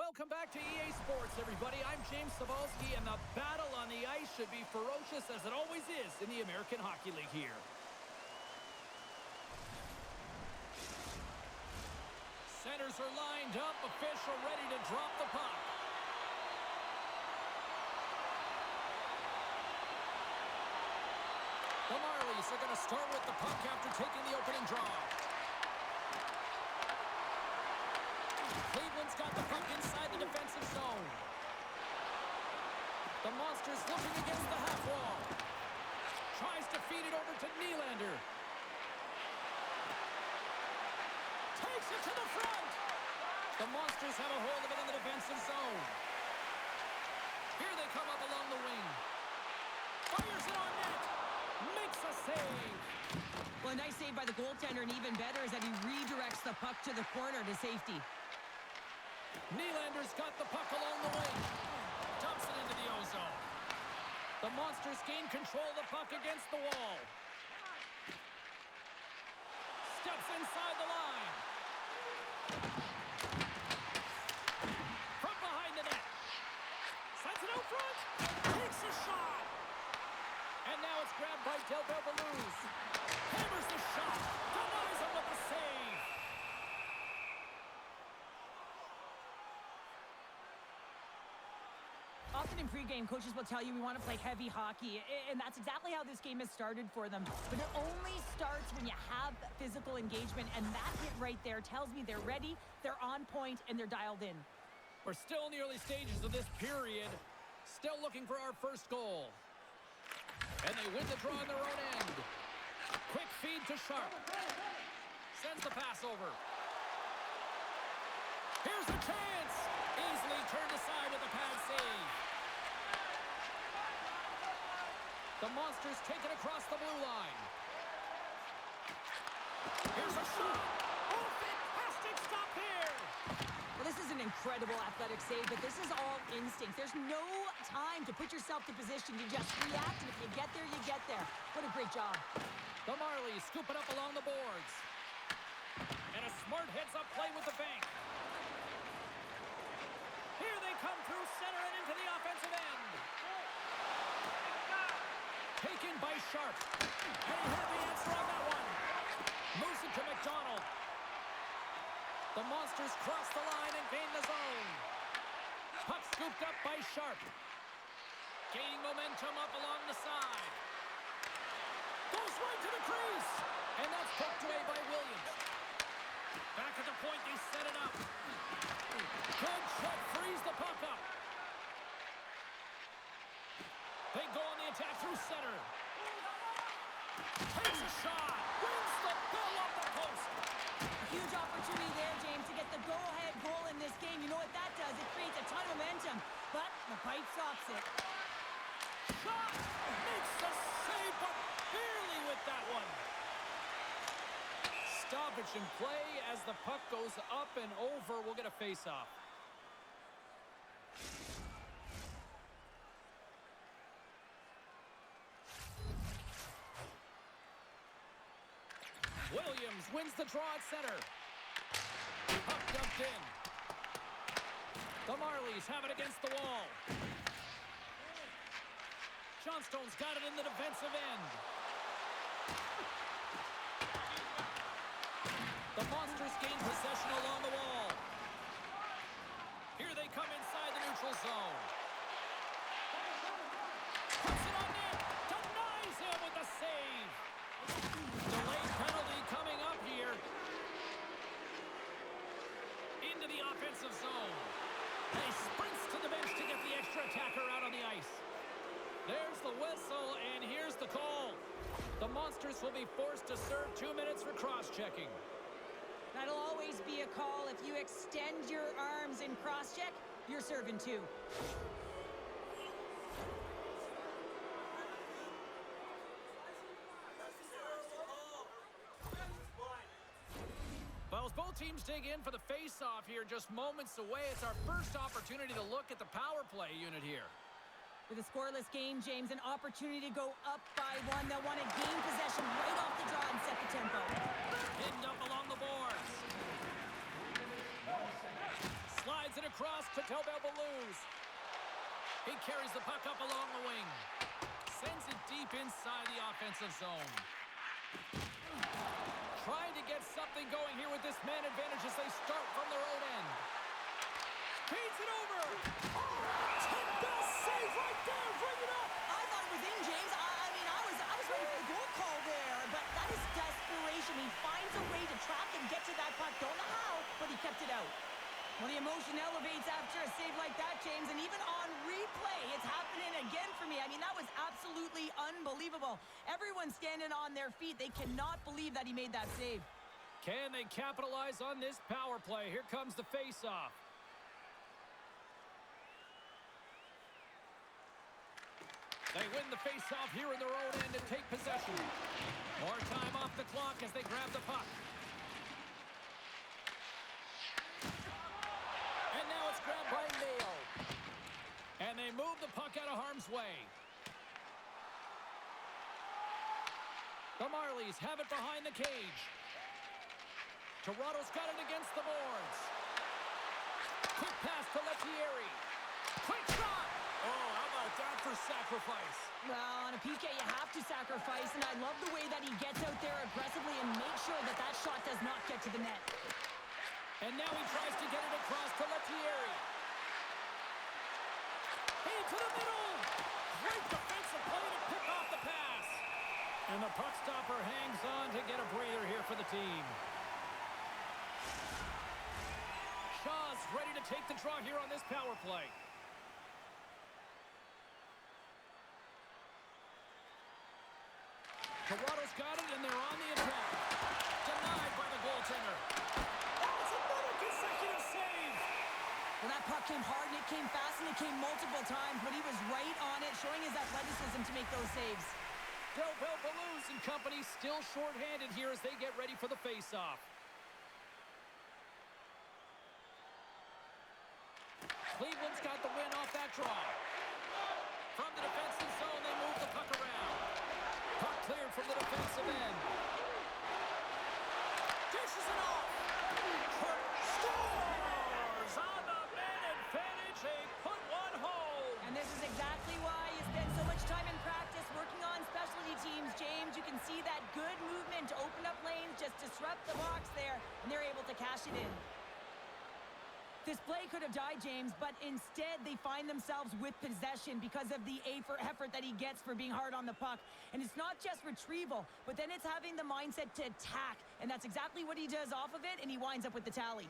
Welcome back to EA Sports, everybody. I'm James Cebulski, and the battle on the ice should be ferocious as it always is in the American Hockey League here. Centers are lined up, official ready to drop the puck. The Marlies are going to start with the puck after taking the opening draw. Cleveland's got the puck inside the defensive zone. The Monsters looking against the half wall. Tries to feed it over to Nylander. Takes it to the front. The Monsters have a hold of it in the defensive zone. Here they come up along the wing. Fires it on net. Makes a save. Well, a nice save by the goaltender, and even better is that he redirects the puck to the corner to safety. Nylander's got the puck along the wing. Dumps it into the ozone. The Monsters gain control of the puck against the wall. Steps inside the line. From behind the net. Sends it out front. Takes a shot. And now it's grabbed by Del Belbaluz. Hammers the shot. Denies him with the save. Often in pregame, coaches will tell you we want to play heavy hockey, and that's exactly how this game has started for them. But it only starts when you have physical engagement, and that hit right there tells me they're ready, they're on point, and they're dialed in. We're still in the early stages of this period. Still looking for our first goal. And they win the draw on their own end. Quick feed to Sharp. Sends the pass over. Here's a chance. Easily turned aside with a pad save. The Monsters take it across the blue line. Here's a shot. Oh, fantastic stop here. Well, this is an incredible athletic save, but this is all instinct. There's no time to put yourself to position. You just react, and if you get there, you get there. What a great job. The Marlies scoop it up along the boards. And a smart heads-up play with the bank. Here they come through center and into the offensive end. Taken by Sharp. And he had the answer on that one. Moves it to McDonald. The Monsters cross the line and gain the zone. Puck scooped up by Sharp. Gaining momentum up along the side. Goes right to the crease. And that's poked away by Williams. Back at the point, they set it up. Good check, frees the puck up. They go on the attack through center. Takes a shot. Wins the bill off the post. Huge opportunity there, James, to get the go-ahead goal in this game. You know what that does? It creates a ton of momentum, but the pipe stops it. Shot! Makes the save, but barely with that one. Stoppage in play as the puck goes up and over. We'll get a face-off. Williams wins the draw at center. Puck dumped in. The Marlies have it against the wall. Johnstone's got it in the defensive end. The Monsters gain possession along the wall. Here they come inside the neutral zone. Puts it on net. Denies him with the save. Delayed penalty coming up here. Into the offensive zone. And he sprints to the bench to get the extra attacker out on the ice. There's the whistle, and here's the call. The Monsters will be forced to serve 2 minutes for cross-checking. That'll always be a call. If you extend your arms in cross-check, you're serving too. Well, as both teams dig in for the face-off here, just moments away, it's our first opportunity to look at the power play unit here. With a scoreless game, James, an opportunity to go up by one. They'll want to gain possession right off the draw and set the tempo. Pinned up along the boards. Slides it across to carries the puck up along the wing. Sends it deep inside the offensive zone. Trying to get something going here with this man advantage as they start from their own end. Feeds it over. Best save right there. Bring it up. I thought it was in, James. I was ready for the goal call there, but that is desperation. He finds a way to track and get to that puck. Don't know how, but he kept it out. Well, the emotion elevates after a save like that, James, and even on replay, it's happening again for me. I mean, that was absolutely unbelievable. Everyone's standing on their feet. They cannot believe that he made that save. Can they capitalize on this power play? Here comes the face-off. They win the face-off here in their own end and take possession. More time off the clock as they grab the puck. And now it's grabbed by Neal. And they move the puck out of harm's way. The Marlies have it behind the cage. Toronto's got it against the boards. Quick pass to Lettieri. Quick shot! Oh, how about that for sacrifice? Well, on a PK, you have to sacrifice, and I love the way that he gets out there aggressively and makes sure that that shot does not get to the net. And now he tries to get it across to Lettieri. Into the middle! Great defensive play to pick off the pass. And the puck stopper hangs on to get a breather here for the team. Shaw's ready to take the draw here on this power play. Toronto's got it, and they're on the attack. Denied by the goaltender. That's another consecutive save. Well, that puck came hard, and it came fast, and it came multiple times, but he was right on it, showing his athleticism to make those saves. Delbel Balloons and company still shorthanded here as they get ready for the face-off. Cleveland's got the win off that draw. From the defensive zone, they move the puck around. Puck cleared from the defensive end. Dishes it off. Kirk scores on the man advantage. They put one home. And this is exactly why you spend so much time in practice working on specialty teams, James. You can see that good movement to open up lanes, just disrupt the box there, and they're able to cash it in. This play could have died, James, but instead they find themselves with possession because of the effort that he gets for being hard on the puck. And it's not just retrieval, but then it's having the mindset to attack. And that's exactly what he does off of it, and he winds up with the tally.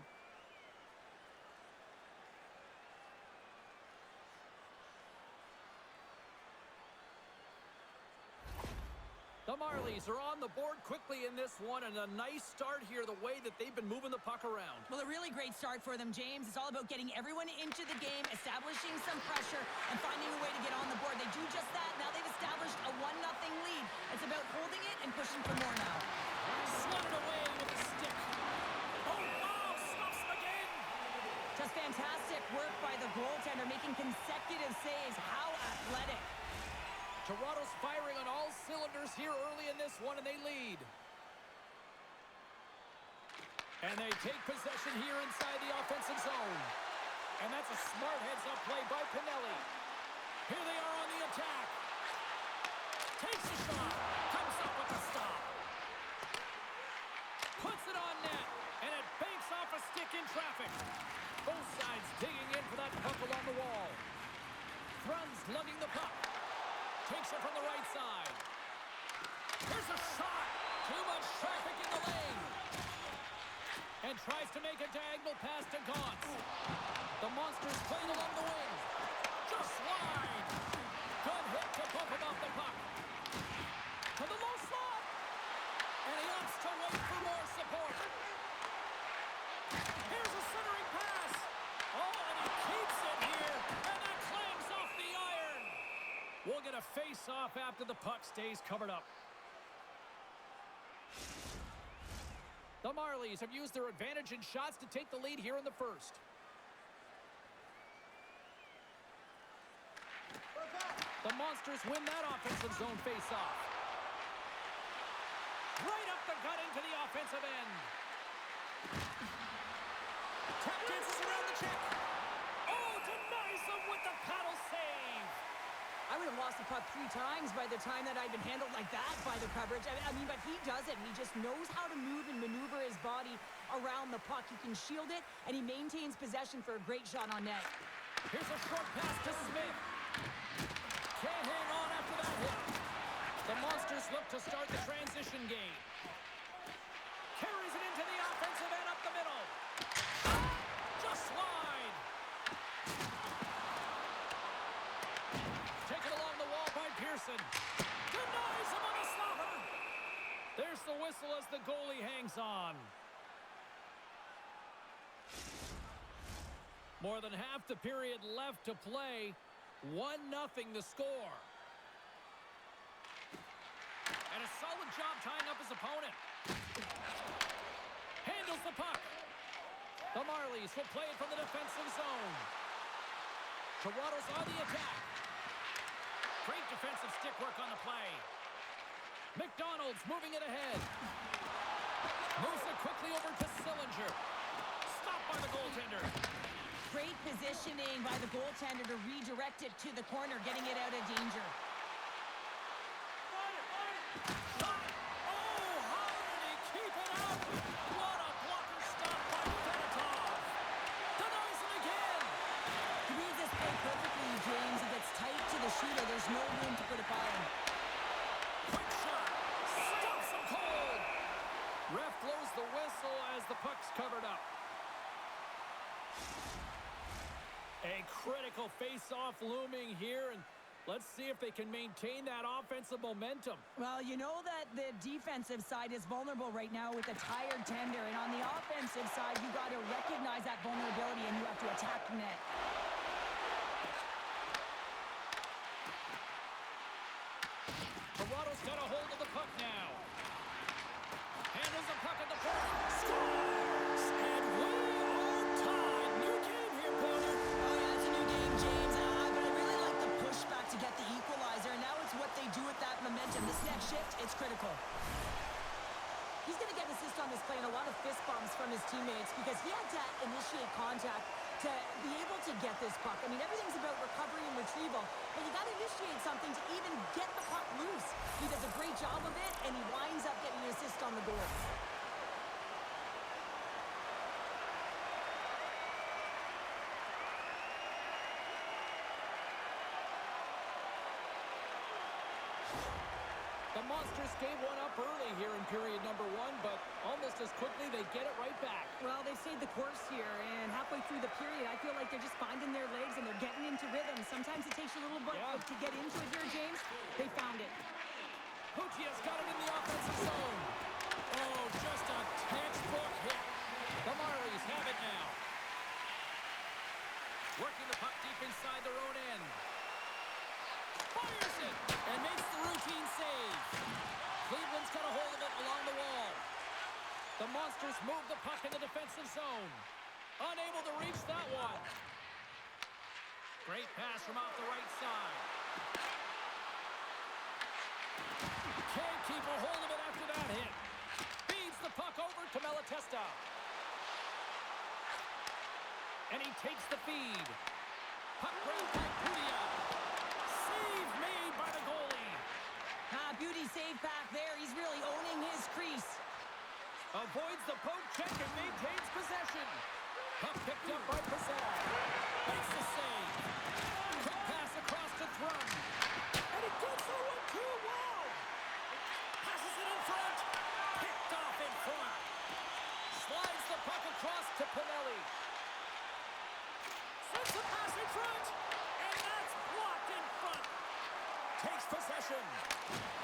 The Marlies are on the board quickly in this one, and a nice start here the way that they've been moving the puck around. Well, a really great start for them, James. It's all about getting everyone into the game, establishing some pressure, and finding a way to get on the board. They do just that. Now they've established a 1-0 lead. It's about holding it and pushing for more now. Slid it away with a stick. Oh, wow, stops him again. Just fantastic work by the goaltender, making consecutive saves. How athletic. Toronto's firing on all cylinders here early in this one, and they lead. And they take possession here inside the offensive zone. And that's a smart heads-up play by Pinelli. Here they are on the attack. Takes a shot. Comes up with a stop. Puts it on net. And it banks off a stick in traffic. Both sides digging in for that puck along the wall. Thrun's lugging the puck. Takes it from the right side. There's a shot. Too much traffic in the lane. And tries to make a diagonal pass to Gauntz. The Monsters playing along the wing. Just wide. Good hit to bump him off the puck. To the low slot. And he opts to wait for more support. Here's a centering pass. Oh, and he keeps it here. And that clangs off the iron. We'll get a face-off after the puck stays covered up. The Marlies have used their advantage in shots to take the lead here in the first. The Monsters win that offensive zone face-off. Right up the gut into the offensive end. Tap dances around the check. Oh, denies them with the paddle save. I would have lost the puck 3 times by the time that I'd been handled like that by the coverage. I mean, but he doesn't. He just knows how to move and maneuver his body around the puck. He can shield it, and he maintains possession for a great shot on net. Here's a short pass to Smith. Can't hang on after that hit. The Monsters look to start the transition game. Carries it into the offensive end up the middle. Just wide. Taken along the wall by Pearson. Denies him on the slaughter. There's the whistle as the goalie hangs on. More than half the period left to play. 1-0 the score. And a solid job tying up his opponent. Handles the puck. The Marlies will play it from the defensive zone. Toronto's on the attack. Great defensive stick work on the play. McDonald's moving it ahead. Moves it quickly over to Sillinger. Stopped by the goaltender. Great positioning by the goaltender to redirect it to the corner, getting it out of danger. Shooter, there's no room to put it by him. Quick shot. Stops him cold. Ref blows the whistle as the puck's covered up. A critical face-off looming here, and let's see if they can maintain that offensive momentum. Well, you know that the defensive side is vulnerable right now with a tired tender, and on the offensive side, you got to recognize that vulnerability and you have to attack the net. Toronto's got a hold of the puck now. Handles the puck at the point. Scores! And we are tied. New game here, Porter. Oh, yeah, it's a new game, James. But I really like the pushback to get the equalizer. And now it's what they do with that momentum. This next shift, it's critical. He's going to get an assist on this play and a lot of fist bumps from his teammates because he had to initiate contact to be able to get this puck. I mean, everything's about recovery and retrieval, but you got to initiate something to even get the puck loose. He does a great job of it, and he winds up getting an assist on the goal. The Monsters gave one up early here in period number 1, but almost as quickly they get it right back. Well, they've stayed the course here, and halfway through the period, I feel like they're just finding their legs and they're getting into rhythm. Sometimes it takes you a little bit to get into it here, James. They found it. Puccia's got it in the offensive zone. Oh, just a textbook hit. The Marlies have it now. Working the puck deep inside their own end. Fires it and makes the routine save. Cleveland's got a hold of it along the wall. The Monsters move the puck in the defensive zone. Unable to reach that one. Great pass from off the right side. Can't keep a hold of it after that hit. Feeds the puck over to Malatesta. And he takes the feed. Puck grabbed by Pudia. Save made by the goalie. Beauty save back there. He's really owning his crease. Avoids the poke check and maintains possession. Puck picked up by Pizzetta. Makes the save. Quick pass across to Thrum. And he gets the 1-2. Wow! Passes it in front. Picked off in front. Slides the puck across to Pinelli. Sends a pass in front. And that's blocked in front. Takes possession.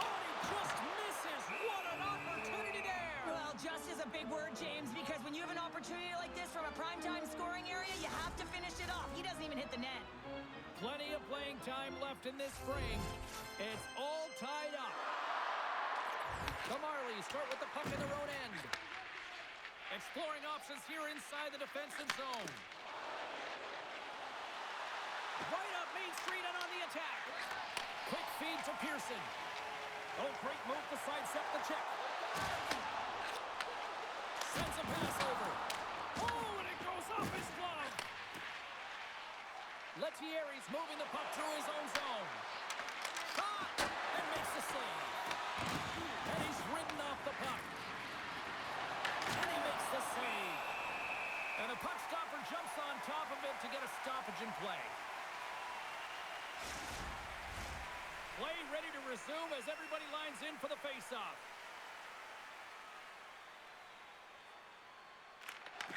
Oh, he just misses. What an opportunity there. Well, just is a big word, James, because when you have an opportunity like this from a primetime scoring area, you have to finish it off. He doesn't even hit the net. Plenty of playing time left in this frame. It's all tied up. The Marlies start with the puck in their own end. Exploring options here inside the defensive zone. Right up Main Street and on the attack. Quick feed to Pearson. Oh, great move to sidestep the check. Sends a pass over. Oh, and it goes off his glove. Lettieri's moving the puck through his own zone. shot and makes the save. And he's ridden off the puck. And he makes the save. And the puck stopper jumps on top of it to get a stoppage in play. Play ready to resume as everybody lines in for the faceoff.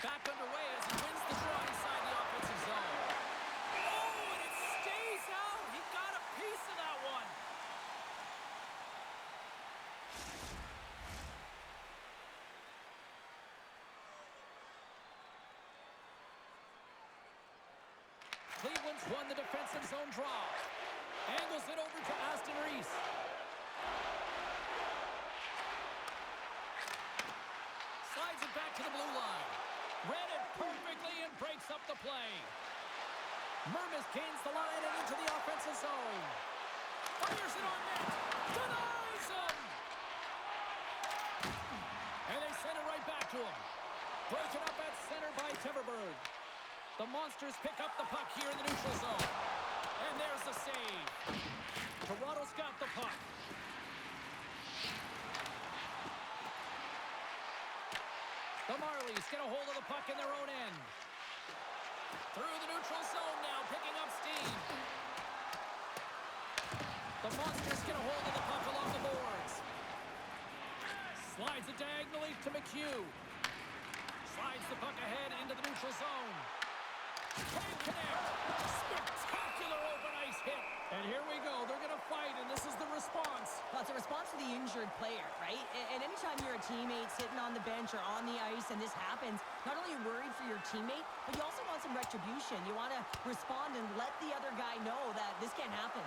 Back underway as he wins the draw inside the offensive zone. Oh, and it stays out. He got a piece of that one. Cleveland's won the defensive zone draw. Angles it over to Aston Reese. Slides it back to the blue line. Read it perfectly and breaks up the play. Mermis gains the line and into the offensive zone. Fires it on net. Denies him. And they send it right back to him. Broken up at center by Teverberg. The Monsters pick up the puck here in the neutral zone. And there's the save. Toronto's got the puck. The Marlies get a hold of the puck in their own end. Through the neutral zone now, picking up steam. The Monsters get a hold of the puck along the boards. Slides it diagonally to McHugh. Slides the puck ahead into the neutral zone. Can't connect. Spectacular open ice hit. And here we go. They're going to fight, and this is the response. Well, it's a response to the injured player, right? And anytime you're a teammate sitting on the bench or on the ice and this happens, not only are you worried for your teammate, but you also want some retribution. You want to respond and let the other guy know that this can't happen.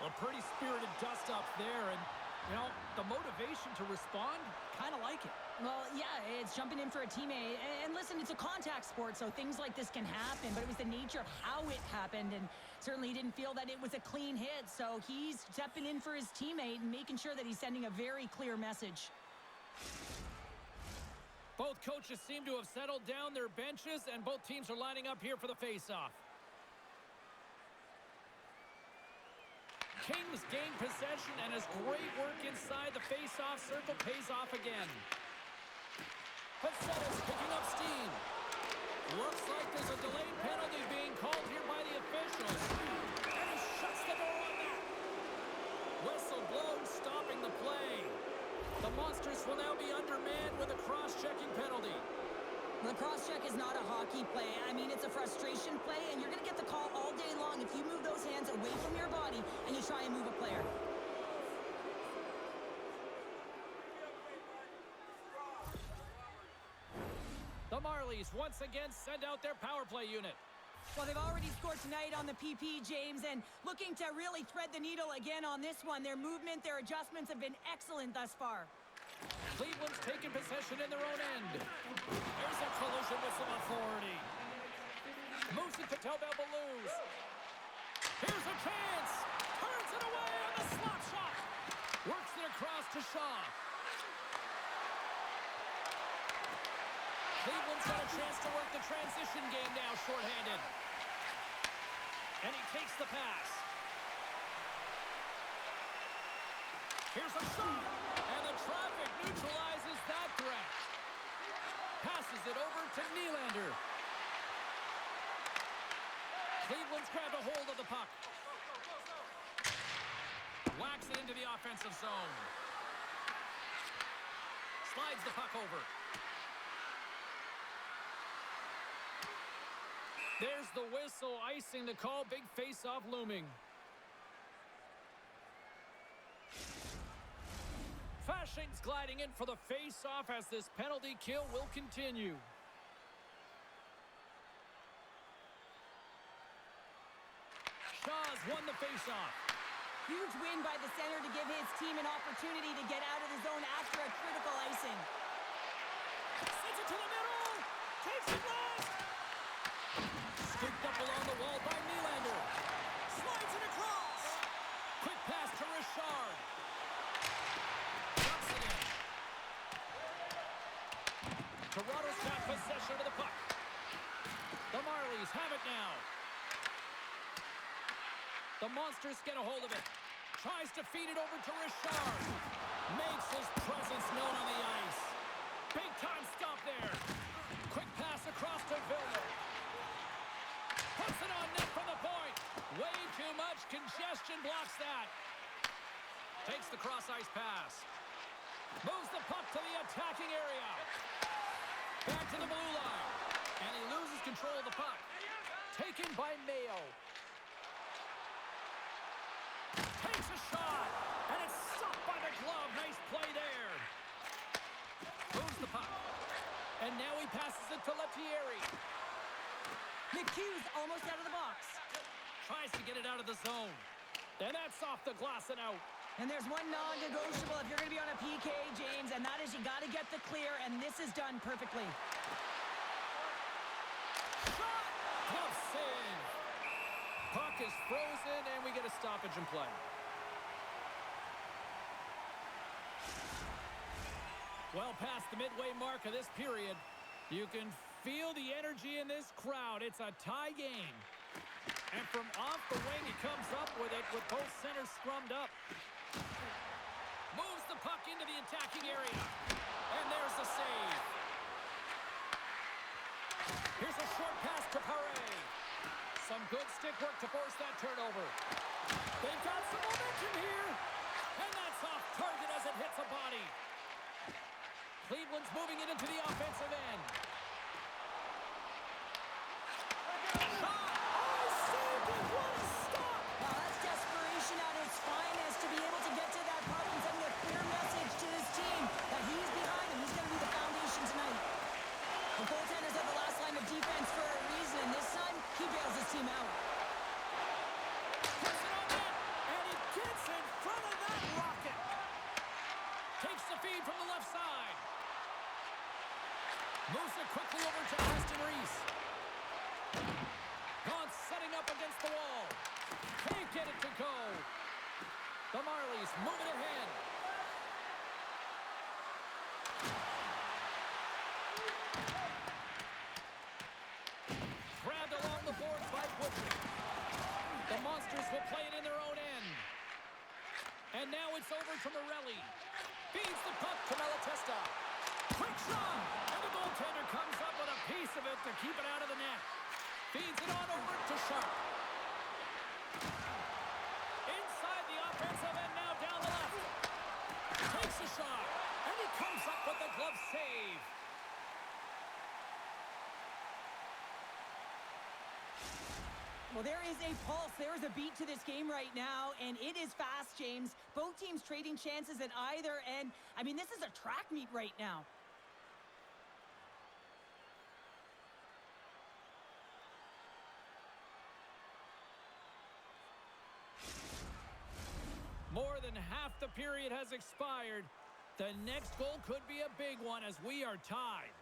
A pretty spirited dust-up there, and, you know, the motivation to respond, kind of like it. Well, yeah, it's jumping in for a teammate. And listen, it's a contact sport, so things like this can happen, but it was the nature of how it happened, and certainly he didn't feel that it was a clean hit, so he's stepping in for his teammate and making sure that he's sending a very clear message. Both coaches seem to have settled down their benches, and both teams are lining up here for the face-off. Kings gain possession, and his great work inside the face-off circle pays off again. Pacetta's picking up steam. Looks like there's a delayed penalty being called here by the officials. And he shuts the door on that. Whistle blown, stopping the play. The Monsters will now be undermanned with a cross-checking penalty. The cross-check is not a hockey play. I mean, it's a frustration play, and you're going to get the call all day long if you move those hands away from your body and you try and move a player. The Marlies once again send out their power play unit. Well, they've already scored tonight on the PP, James, and looking to really thread the needle again on this one. Their movement, their adjustments have been excellent thus far. Cleveland's taken possession in their own end. There's a collision with some authority. Moves it to Tobel Balouz. Here's a chance. Turns it away on the slap shot. Works it across to Shaw. Cleveland's got a chance to work the transition game now, shorthanded. And he takes the pass. Here's a shot. And the traffic neutralizes that threat. Passes it over to Nylander. Cleveland's grabbed a hold of the puck. Whacks it into the offensive zone. Slides the puck over. There's the whistle, icing the call. Big face-off looming. Fasching's gliding in for the face-off as this penalty kill will continue. Shaw's won the face-off. Huge win by the center to give his team an opportunity to get out of the zone after a critical icing. Sends it to the middle. Takes it last. Scooped up along the wall by Nylander. Slides it across. Quick pass to Richard. Dumps it in. Toronto's got possession of the puck. The Marlies Marlies have it now. The Monsters get a hold of it. Tries to feed it over to Richard. Makes his presence known on the ice. Big time stop there. Quick pass across to Vilner. Puts it on net from the point. Way too much congestion blocks that. Takes the cross-ice pass. Moves the puck to the attacking area. Back to the blue line. And he loses control of the puck. Taken by Mayo. Takes a shot. And it's stopped by the glove. Nice play there. Moves the puck. And now he passes it to Lettieri. McHugh's almost out of the box. Tries to get it out of the zone. And that's off the glass and out. And there's one non-negotiable if you're going to be on a PK, James, and that is you got to get the clear, and this is done perfectly. Shot! Glove save. Puck is frozen, and we get a stoppage in play. Well past the midway mark of this period, you can feel the energy in this crowd. It's a tie game. And from off the wing, he comes up with it with both centers scrummed up. Moves the puck into the attacking area. And there's the save. Here's a short pass to Paré. Some good stick work to force that turnover. They've got some momentum here. And that's off target as it hits a body. Cleveland's moving it into the offensive end. Moves it quickly over to Aston Reese. Gone setting up against the wall. Can't get it to go. The Marlies move it ahead. Grabbed along the boards by Woodley. The Monsters will play it in their own end. And now it's over to Morelli. Feeds the puck to Malatesta. Quick shot! And the goaltender comes up with a piece of it to keep it out of the net. Feeds it on over to Sharp. Inside the offensive end, now down the left. Takes a shot. And he comes up with the glove save. Well, there is a pulse. There is a beat to this game right now, and it is fast, James. Both teams trading chances at either end. I mean, this is a track meet right now. More than half the period has expired. The next goal could be a big one as we are tied.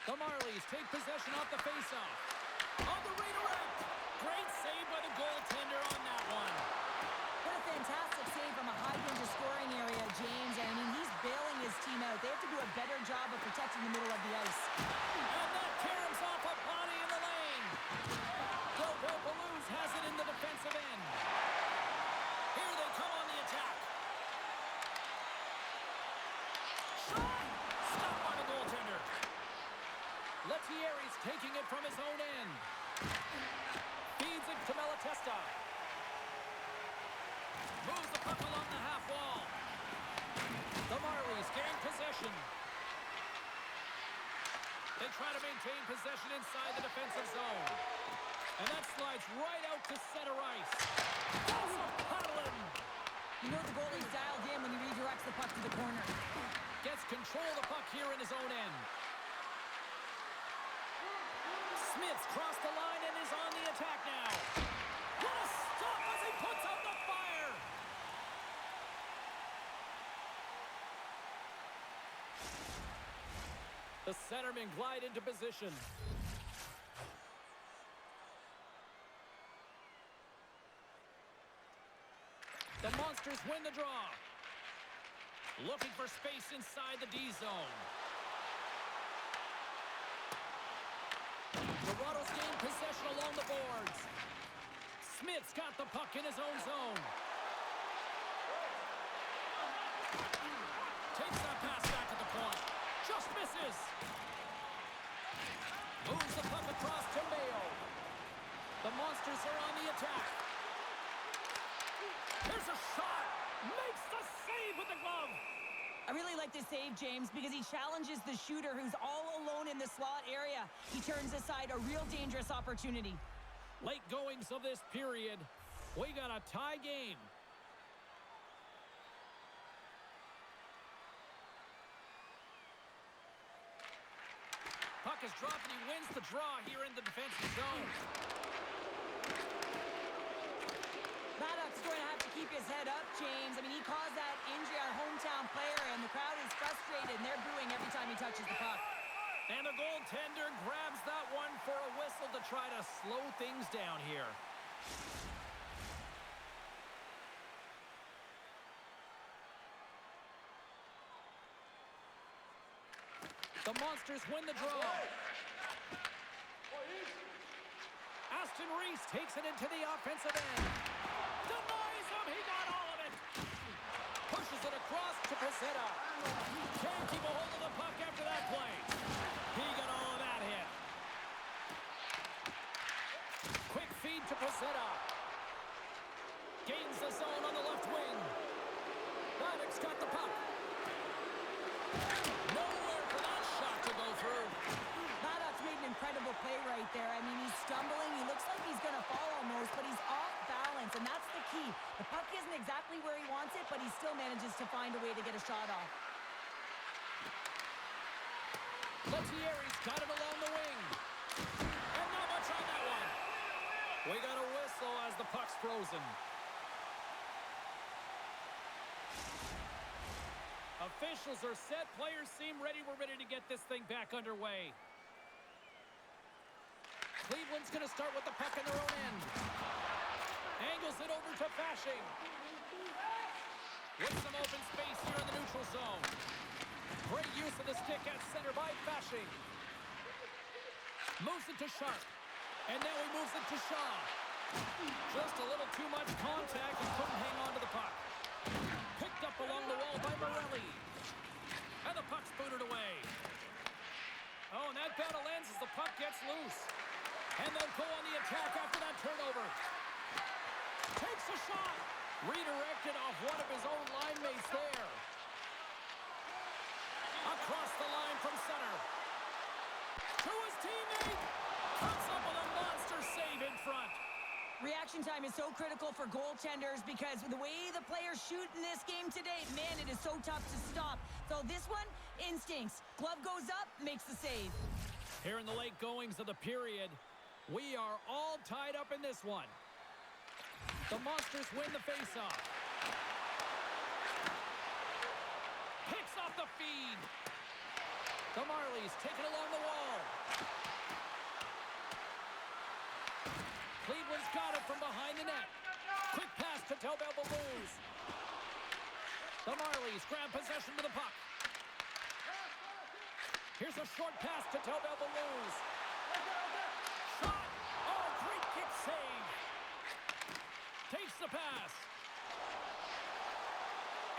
The Marlies take possession off the faceoff. On the redirect. Great save by the goaltender on that one. What a fantastic save from a high-danger scoring area, James. I mean, he's bailing his team out. They have to do a better job of protecting the middle of the ice. And that caroms off a body in the lane. Del Balloons has it in the defensive end. Here they come on the attack. Shot! Stopped by the goaltender. Lettieri's taking it from his own end. Feeds it to Malatesta. Moves the puck along the half wall. The Marlies gain possession. They try to maintain possession inside the defensive zone. And that slides right out to center ice. Also paddling. You know the goalie's dialed in when he redirects the puck to the corner. Gets control of the puck here in his own end. Smith's crossed the line and is on the attack now. What a stop as he puts out the fire! The centermen glide into position. The Monsters win the draw. Looking for space inside the D zone. Toronto's gained possession along the boards. Smith's got the puck in his own zone. Takes that pass back at the point. Just misses. Moves the puck across to Mayo. The Monsters are on the attack. Here's a shot. Makes the save with the glove. I really like this save, James, because he challenges the shooter who's all alone in the slot area. He turns aside a real dangerous opportunity. Late goings of this period. We got a tie game. Puck is dropped and he wins the draw here in the defensive zone. Maddox going to have to keep his head up, James. I mean, he caused that injury, our hometown player, and the crowd is frustrated, and they're booing every time he touches the puck. And the goaltender grabs that one for a whistle to try to slow things down here. The Monsters win the draw. Aston Reese takes it into the offensive end. Denies him. He got all of it. Pushes it across to Pacetta. Can't keep a hold of the puck after that play. He got all of that hit. Quick feed to Pacetta. Gains the zone on the left wing. Maddox got the puck. Nowhere for that shot to go through. Maddox made an incredible play right there. I mean, he's stumbling. He looks like he's going to fall almost, but he's off balance, and that's the key. The puck isn't exactly where he wants it, but he still manages to find a way to get a shot off. Lettieri's got it along the wing. And not much on that one. We got a whistle as the puck's frozen. Officials are set. Players seem ready. We're ready to get this thing back underway. Cleveland's going to start with the puck in their own end. Angles it over to Fasching. With some open space here in the neutral zone. Great use of the stick at center by Fasching. Moves it to Sharp. And now he moves it to Shaw. Just a little too much contact and couldn't hang on to the puck. Picked up along the wall by Morelli. And the puck's booted away. Oh, and that battle ends as the puck gets loose. And they'll go on the attack after that turnover. Takes a shot. Redirected off one of his own line mates there. Across the line from center. To his teammate. Comes up with a monster save in front. Reaction time is so critical for goaltenders because the way the players shoot in this game today, man, it is so tough to stop. So this one, instincts. Glove goes up, makes the save. Here in the late goings of the period, we are all tied up in this one. The Monsters win the faceoff. Picks off the feed. The Marlies take it along the wall. Cleveland's got it from behind the net. Quick pass to Tobel Balloons. The Marlies grab possession to the puck. Here's a short pass to Tobel Balloons. Shot! Oh, great kick save. Takes the pass.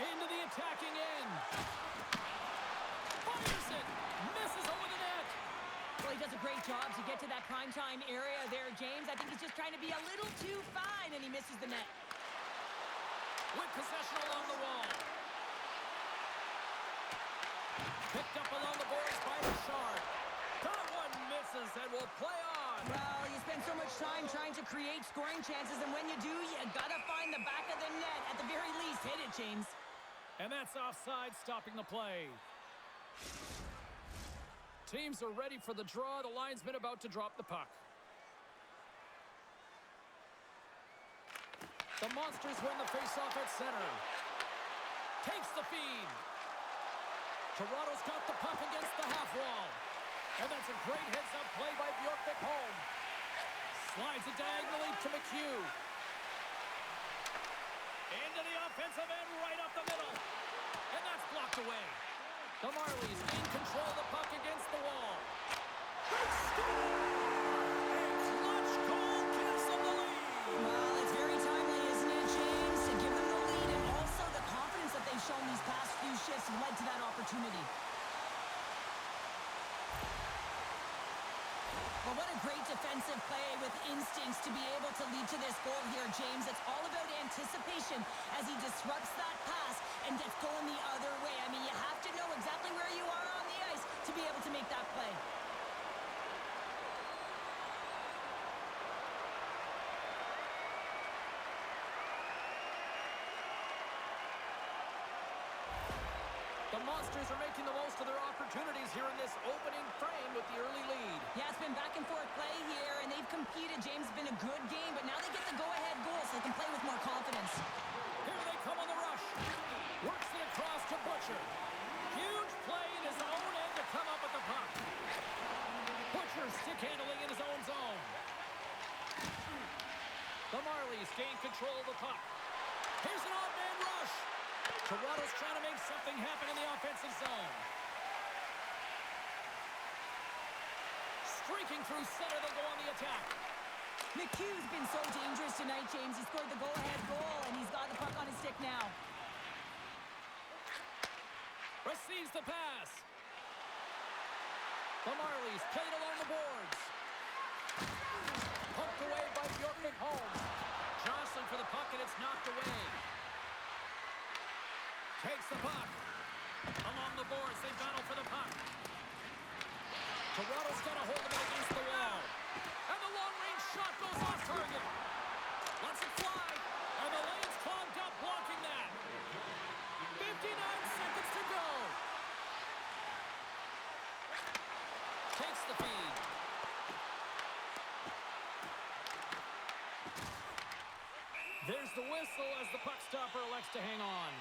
Into the attacking end. Fires it. Misses over the net. Well, he does a great job to get to that primetime area there, James. I think he's just trying to be a little too fine, and he misses the net. With possession along the wall. Picked up along the boards by Bouchard. That one misses and will play on. Well, you spend so much time trying to create scoring chances, and when you do, you gotta find the back of the net. At the very least, hit it, James. And that's offside, stopping the play. Teams are ready for the draw. The linesman about to drop the puck. The Monsters win the faceoff at center. Takes the feed. Toronto's got the puck against the half wall. And that's a great heads-up play by Bjorkvik home. Slides it diagonally to McHugh. Into the offensive end, right up the middle. And that's blocked away. The Marlies in control of the puck against the wall. They score! instincts to be able to lead to this goal here, James. It's all about anticipation as he disrupts that pass and gets going the other way. I mean, you have to know exactly where you are on the ice to be able to make that play. The Monsters are making the most of their opportunities here in this opening frame with the early lead. Yeah, it's been back and forth play here, and they've competed. James, it's been a good game, but now they get the go-ahead goal so they can play with more confidence. Here they come on the rush. Works it across to Butcher. Huge play in his own end to come up with the puck. Butcher stick handling in his own zone. The Marlies gain control of the puck. Here's an odd-man rush. Toronto's trying to make something happen in the offensive zone. Streaking through center, they go on the attack. McHugh's been so dangerous tonight, James. He scored the go-ahead goal, and he's got the puck on his stick now. Receives the pass. The Marlies played along the boards. Pumped away by Bjork Holmes. Jostling for the puck, and it's knocked away. Takes the puck. Along the boards, they battle for the puck. Toronto's got a hold of it against the wall. And the long-range shot goes off target. Lets it fly. And the lane's clogged up, blocking that. 59 seconds to go. Takes the feed. There's the whistle as the puck stopper elects to hang on.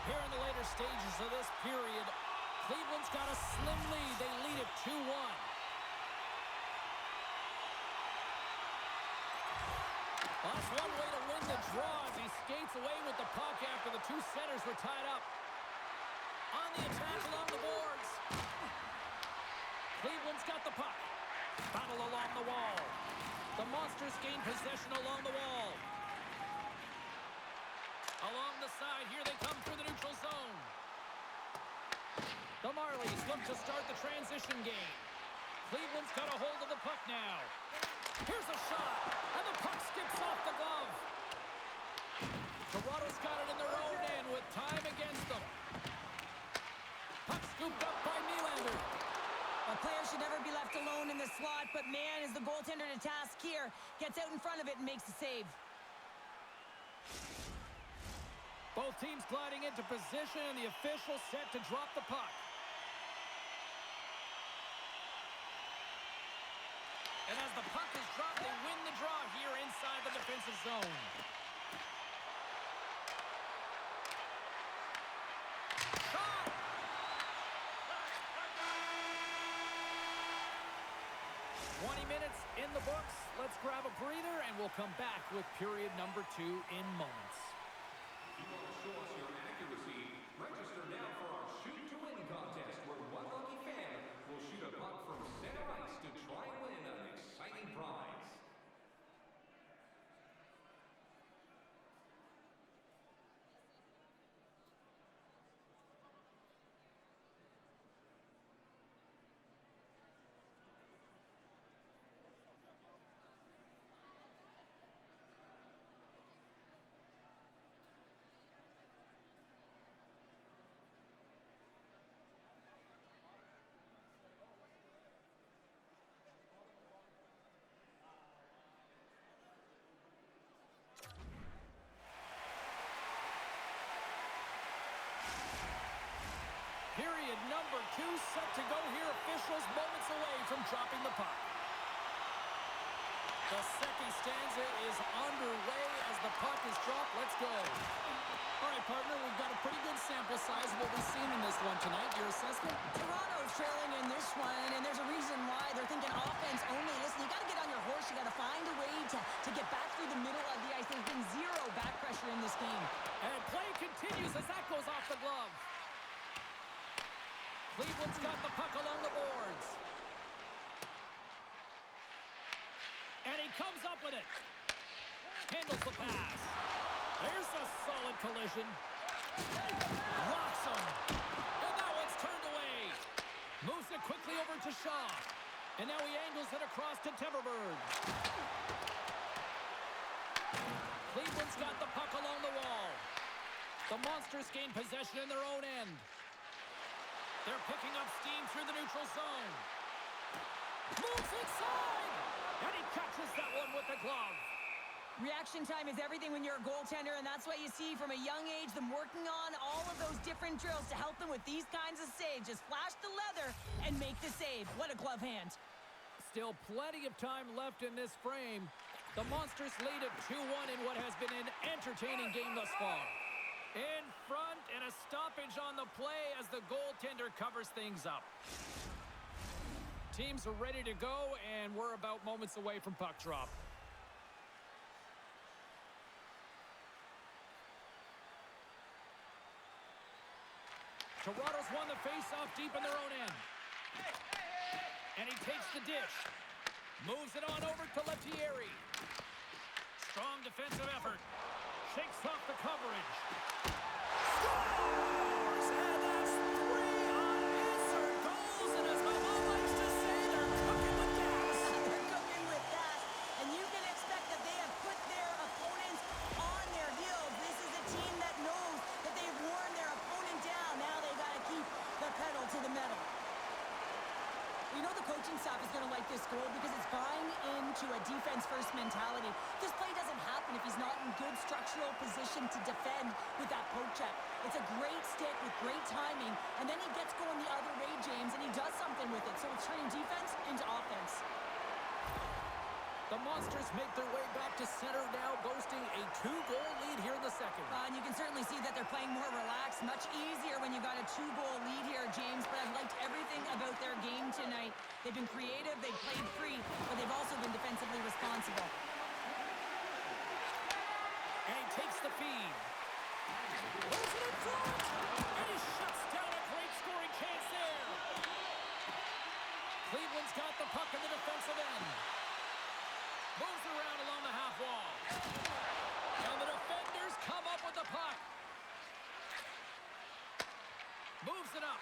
Here in the later stages of this period, Cleveland's got a slim lead. They lead it 2-1. That's one way to win the draw as he skates away with the puck after the two centers were tied up. On the attack along the boards. Cleveland's got the puck. Battle along the wall. The Monsters gain possession along the wall. Along the side, here they come through the neutral zone. The Marlies look to start the transition game. Cleveland's got a hold of the puck now. Here's a shot, and the puck skips off the glove. Toronto's got it in their own end with time against them. Puck scooped up by Nylander. A player should never be left alone in the slot, but man, is the goaltender to task here. Gets out in front of it and makes the save. Both teams gliding into position, and the official set to drop the puck. And as the puck is dropped, they win the draw here inside the defensive zone. Shot! 20 minutes in the books. Let's grab a breather, and we'll come back with period number 2 in moments. If you want to show us your accuracy, register now for our Shoot to Win contest, where one lucky fan will shoot a puck from center ice to try and win an exciting prize. Period number 2 set to go here. Officials moments away from dropping the puck. The second stanza is underway as the puck is dropped. Let's go. All right, partner, we've got a pretty good sample size of what we've seen in this one tonight. Your assessment? Toronto's trailing in this one, and there's a reason why. They're thinking offense only. Listen, you got to get on your horse. You got to find a way to get back through the middle of the ice. There's been zero back pressure in this game. And play continues as that goes off the glove. Cleveland's got the puck along the boards. And he comes up with it. Handles the pass. There's a solid collision. Rocks him. And that one's turned away. Moves it quickly over to Shaw. And now he angles it across to Timberberg. Cleveland's got the puck along the wall. The Monsters gain possession in their own end. They're picking up steam through the neutral zone. Moves inside! And he catches that one with the glove. Reaction time is everything when you're a goaltender, and that's what you see from a young age, them working on all of those different drills to help them with these kinds of saves. Just flash the leather and make the save. What a glove hand. Still plenty of time left in this frame. The Monsters lead at 2-1 in what has been an entertaining game thus far. In front, and a stoppage on the play as the goaltender covers things up. Teams are ready to go, and we're about moments away from puck drop. Toronto's won the face-off deep in their own end. And he takes the dish. Moves it on over to Lettieri. Strong defensive effort. Shakes off the coverage. Scores! And that's 3 unanswered goals. And as my mom likes to say, they're cooking with gas. They're cooking with gas. And you can expect that they have put their opponents on their heels. This is a team that knows that they've worn their opponent down. Now they got to keep the pedal to the metal. You know the coaching staff is going to like this goal because it's buying into a defense-first mentality. This play doesn't happen if he's not in good structural position to defend with that poke check. It's a great stick with great timing, and then he gets going the other way, James, and he does something with it. So it's turning defense into offense. The Monsters make their way back to center now, boasting a 2-goal lead here in the second. And you can certainly see that they're playing more relaxed. Much easier when you got a 2-goal lead here, James. But I've liked everything about their game tonight. They've been creative, they've played free, but they've also been defensively responsible. And he takes the feed. Moves it in front! And he shuts down a great scoring chance there. Cleveland's got the puck in the defensive end. Moves it around along the half wall. And the defenders come up with the puck. Moves it up.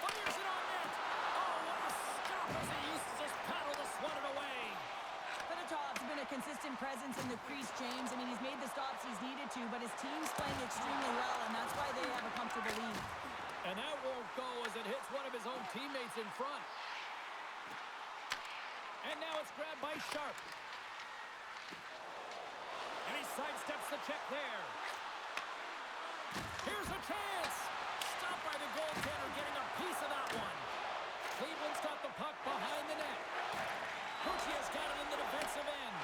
Fires it on net. Oh, what a stop as he used to just paddle to swat it away. Fedottov's been a consistent presence in the crease, James. I mean, he's made the stops he's needed to, but his team's playing extremely well, and that's why they have a comfortable lead. And that won't go as it hits one of his own teammates in front. And now it's grabbed by Sharp. And he sidesteps the check there. Here's a chance. Stopped by the goaltender, getting a piece of that one. Cleveland's got the puck behind the net. Kuchia's got it in the defensive end.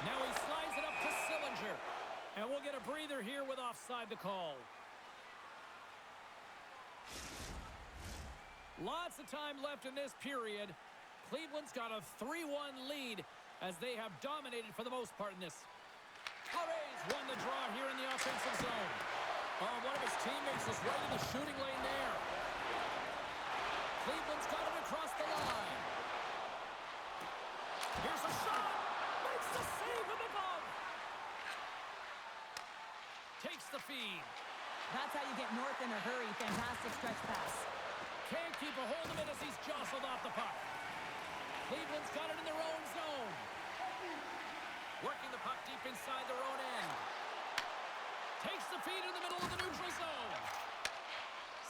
Now he slides it up to Sillinger. And we'll get a breather here with offside the call. Lots of time left in this period. Cleveland's got a 3-1 lead as they have dominated for the most part in this. Haray's won the draw here in the offensive zone. Oh, one of his teammates is right in the shooting lane there. Cleveland's got it across the line. Here's a shot. Makes the save with the glove. Takes the feed. That's how you get north in a hurry. Fantastic stretch pass. Can't keep a hold of it as he's jostled off the puck. Cleveland's got it in their own zone. Working the puck deep inside their own end. Takes the feed in the middle of the neutral zone.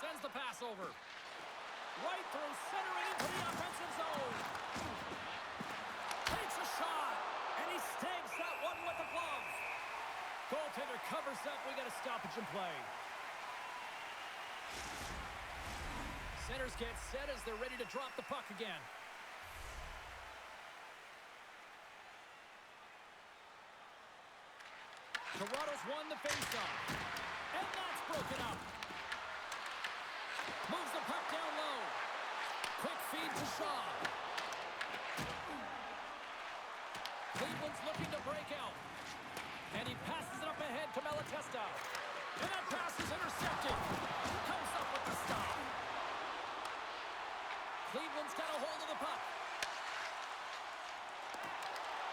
Sends the pass over. Right through center and into the offensive zone. Takes a shot. And he snags that one with the glove. Goaltender covers up. We got a stoppage in play. Centers get set as they're ready to drop the puck again. Toronto's won the faceoff. And that's broken up. Moves the puck down low. Quick feed to Shaw. Cleveland's looking to break out. And he passes it up ahead to Malatesta. And that pass is intercepted. Comes up with the stop. Cleveland's got a hold of the puck.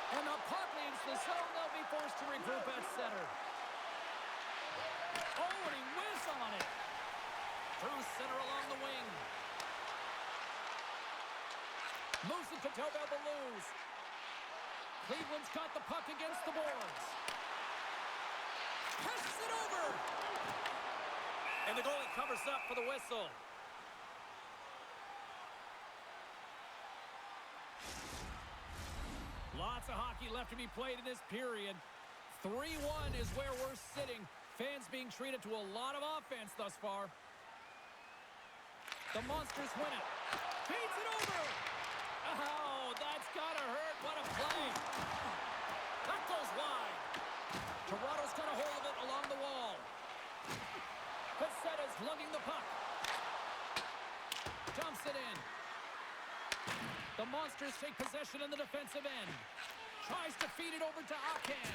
And the puck leaves the zone. They'll be forced to regroup at center. Oh, and he whizzed on it. Through center along the wing. Moves it to Tobel Blues. Cleveland's got the puck against the boards. Passes it over. And the goalie covers up for the whistle. Lots of hockey left to be played in this period. 3-1 is where we're sitting. Fans being treated to a lot of offense thus far. The Monsters win it. Feeds it over. Oh, that's gotta hurt. What a play. That goes wide. Toronto's got a hold of it along the wall. Cassetta's lugging the puck. Dumps it in. The Monsters take possession in the defensive end. Tries to feed it over to Akan.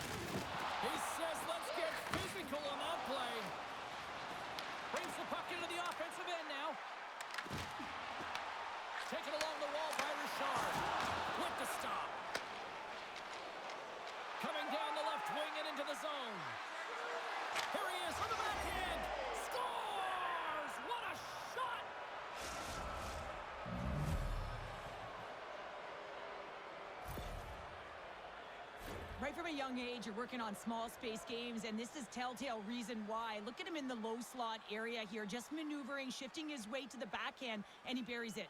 He says, let's get physical on that play. Brings the puck into the offensive end now. Taken along the wall by Richard. With the stop. Coming down the left wing and into the zone. Here he is on the backhand. Scores! What a shot! Right from a young age, you're working on small space games, and this is telltale reason why. Look at him in the low slot area here, just maneuvering, shifting his way to the backhand, and he buries it.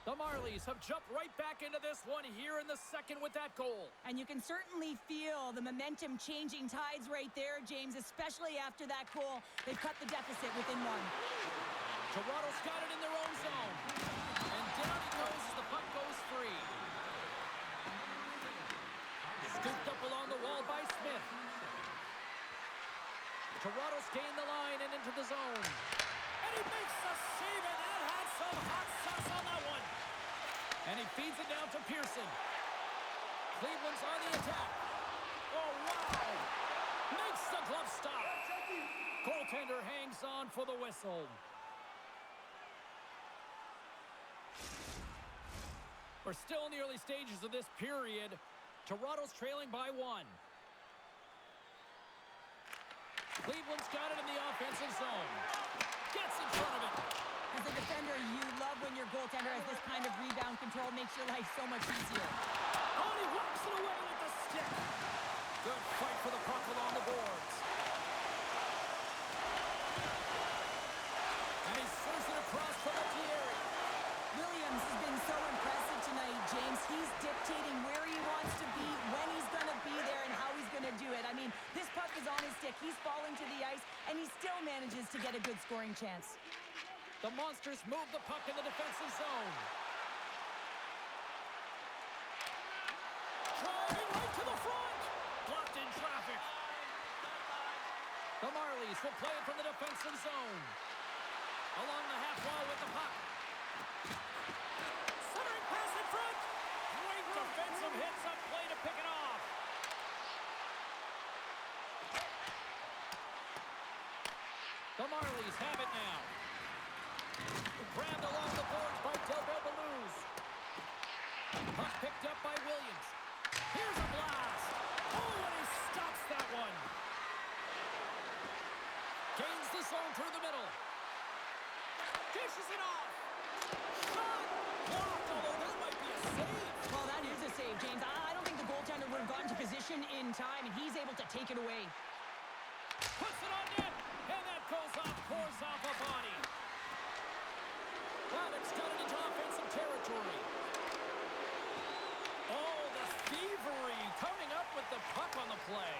The Marlies have jumped right back into this one here in the second with that goal. And you can certainly feel the momentum changing tides right there, James, especially after that goal. They've cut the deficit within one. Toronto's got it in their own zone. And down it goes as the puck goes free. Scooped up along the wall by Smith. Toronto's gained the line and into the zone. And he makes the save, and that had some hot sauce on that one. And he feeds it down to Pearson. Cleveland's on the attack. Oh, wow. Makes the glove stop. Goaltender hangs on for the whistle. We're still in the early stages of this period. Toronto's trailing by 1. Cleveland's got it in the offensive zone. Gets in front of it. As a defender, you love when your goaltender has this kind of rebound control. Makes your life so much easier. Oh, he whacks it away with the stick. Good fight for the puck along the boards. And he serves it across from Thierry. Williams has been so impressive tonight, James. He's dictating where he wants to be, when he's going to be there, and how he's going to do it. I mean, this puck is on his stick. He's falling to the ice, and he still manages to get a good scoring chance. The Monsters move the puck in the defensive zone. Driving right to the front. Blocked in traffic. The Marlies will play it from the defensive zone. Along the half wall with the puck. Centering pass in front. Great defensive hits up play to pick it off. The Marlies have it now. Grabbed along the boards by Tobel Blues. Puck picked up by Williams. Here's a blast. Oh, and he stops that one. Gains the zone through the middle. Dishes it off. Shot. Blocked, although this might be a save. Well, that is a save, James. I don't think the goaltender would have gotten to position in time, and he's able to take it away. Puts it on net. And that goes off, pours off a body. Alex got it into offensive territory. Oh, the thievery coming up with the puck on the play.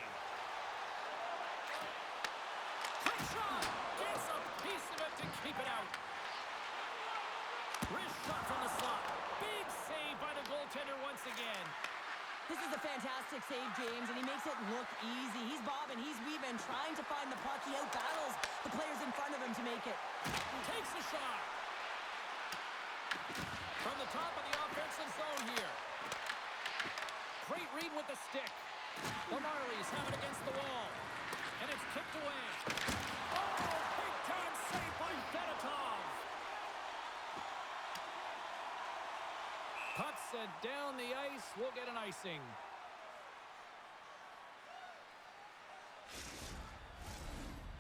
Quick shot. Gets a piece of it to keep it out. Wrist shot from the slot. Big save by the goaltender once again. This is a fantastic save, James, and he makes it look easy. He's bobbing, he's weaving, trying to find the puck. He out-battles the players in front of him to make it. Takes a shot. From the top of the offensive zone here. Great read with the stick. The Marlies have it against the wall. And it's kicked away. Oh, big time save by Vetter. Puts it down the ice. We'll get an icing.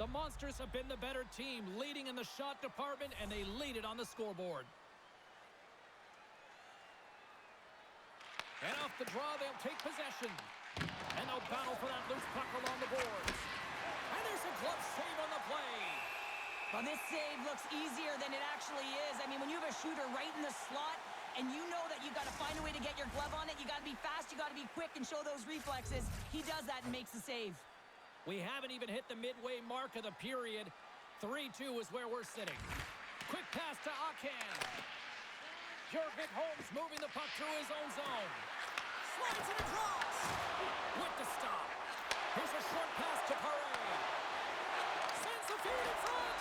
The Monsters have been the better team, leading in the shot department, and they lead it on the scoreboard. And off the draw, they'll take possession. And they'll battle for that loose puck along the boards. And there's a glove save on the play. Well, this save looks easier than it actually is. I mean, when you have a shooter right in the slot, and you know that you got to find a way to get your glove on it, you got to be fast, you got to be quick, and show those reflexes. He does that and makes the save. We haven't even hit the midway mark of the period. 3-2 is where we're sitting. Quick pass to Akan. Jurgen Holmes moving the puck through his own zone. Slides it across. With the stop. Here's a short pass to Paré. Sends the feed in front.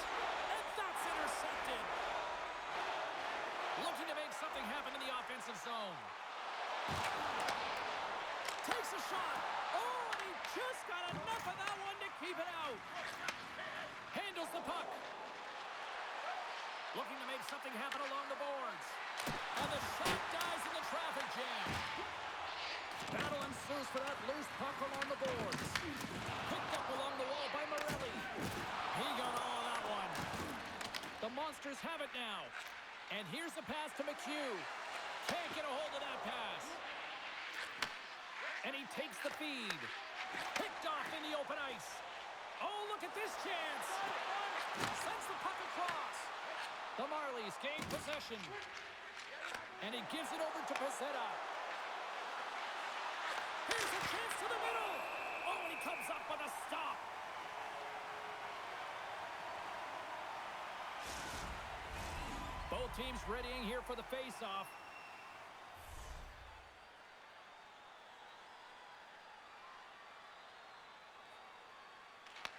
And that's intercepted. Looking to make something happen in the offensive zone. Takes a shot. Oh, and he just got enough of that one to keep it out. Handles the puck. Looking to make something happen along the boards. And the shot dies in the traffic jam. Battle ensues for that loose puck along the boards. Picked up along the wall by Marlies. He got all that one. The Monsters have it now. And here's the pass to McHugh. Can't get a hold of that pass. And he takes the feed. Picked off in the open ice. Oh, look at this chance. Sends the puck across. The Marlies gain possession. And he gives it over to Pezzetta. Here's a chance to the middle. Oh, and he comes up with a stop. Both teams readying here for the face-off.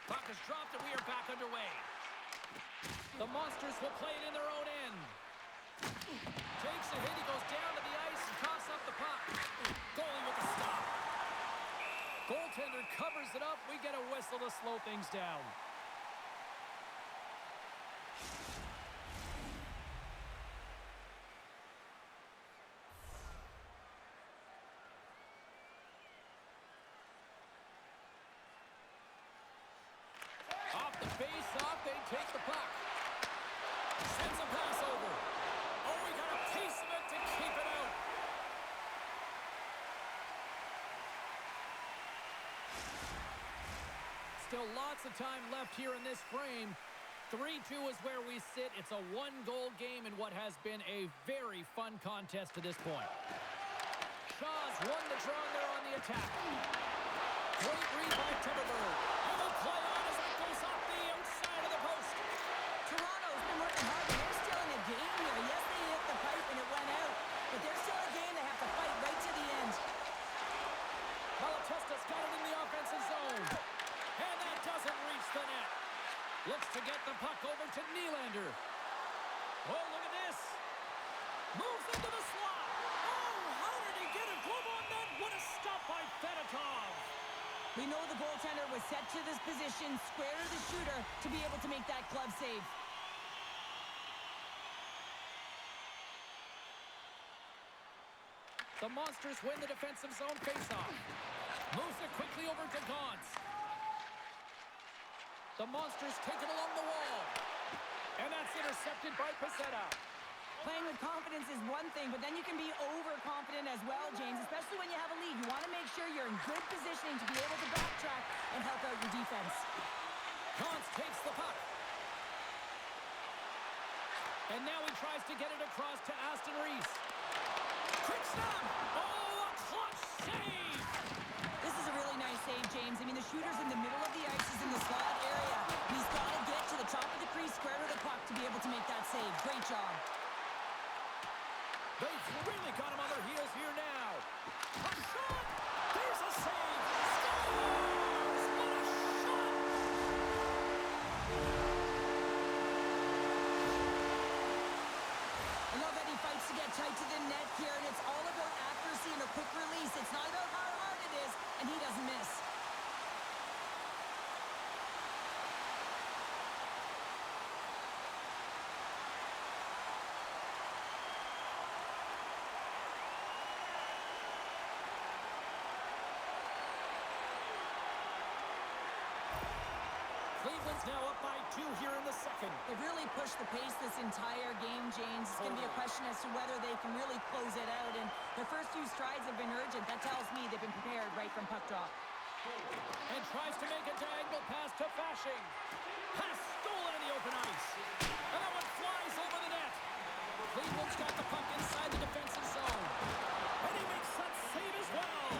Puck is dropped and we are back underway. The Monsters will play it in their own end. Takes a hit, he goes down to the ice and tosses up the puck. Goalie with the stop. Goaltender covers it up. We get a whistle to slow things down. Off the face-off, they take the puck. Sends a pass over. Oh, we got a piece of it to keep it out. Still lots of time left here in this frame. 3-2 is where we sit. It's a one-goal game in what has been a very fun contest to this point. Shaw's won the draw there on the attack. Great read by Timberberg. He will play on as it goes off the outside of the post. Toronto's been working hard, but they're still in a game here. Yes, they hit the pipe and it went out, but they're still a game they have to fight right to the end. Malatesta's got it in the offensive zone. And that doesn't reach the net. Looks to get the puck over to Nylander. Oh, look at this. Moves into the slot. Oh, how did he get a glove on that? What a stop by Fedotov. We know the goaltender was set to this position, square to the shooter, to be able to make that glove save. The Monsters win the defensive zone faceoff. Moves it quickly over to Gauntz. The Monsters take it along the wall. And that's intercepted by Pezzetta. Playing with confidence is one thing, but then you can be overconfident as well, James, especially when you have a lead. You want to make sure you're in good positioning to be able to backtrack and help out your defense. Gauntz takes the puck. And now he tries to get it across to Aston Reese. Quick snap! Oh, a clutch save! This is a really nice save, James. I mean, the shooter's in the middle of the ice. He's in the slot area. He's got to get to the top of the crease, square to the puck to be able to make that save. Great job. They've really got him on their heels here now. A shot! There's a save! Scores! What a shot! I love that he fights to get tight to the net here, and it's all about accuracy and a quick release. It's not about how hard it is, and he doesn't miss. 2 here in the second. They've really pushed the pace this entire game, James. It's going to be a question as to whether they can really close it out. And their first few strides have been urgent. That tells me they've been prepared right from puck drop. And tries to make a diagonal pass to Fashing. Pass stolen in the open ice. And that one flies over the net. Cleveland's got the puck inside the defensive zone. And he makes that save as well.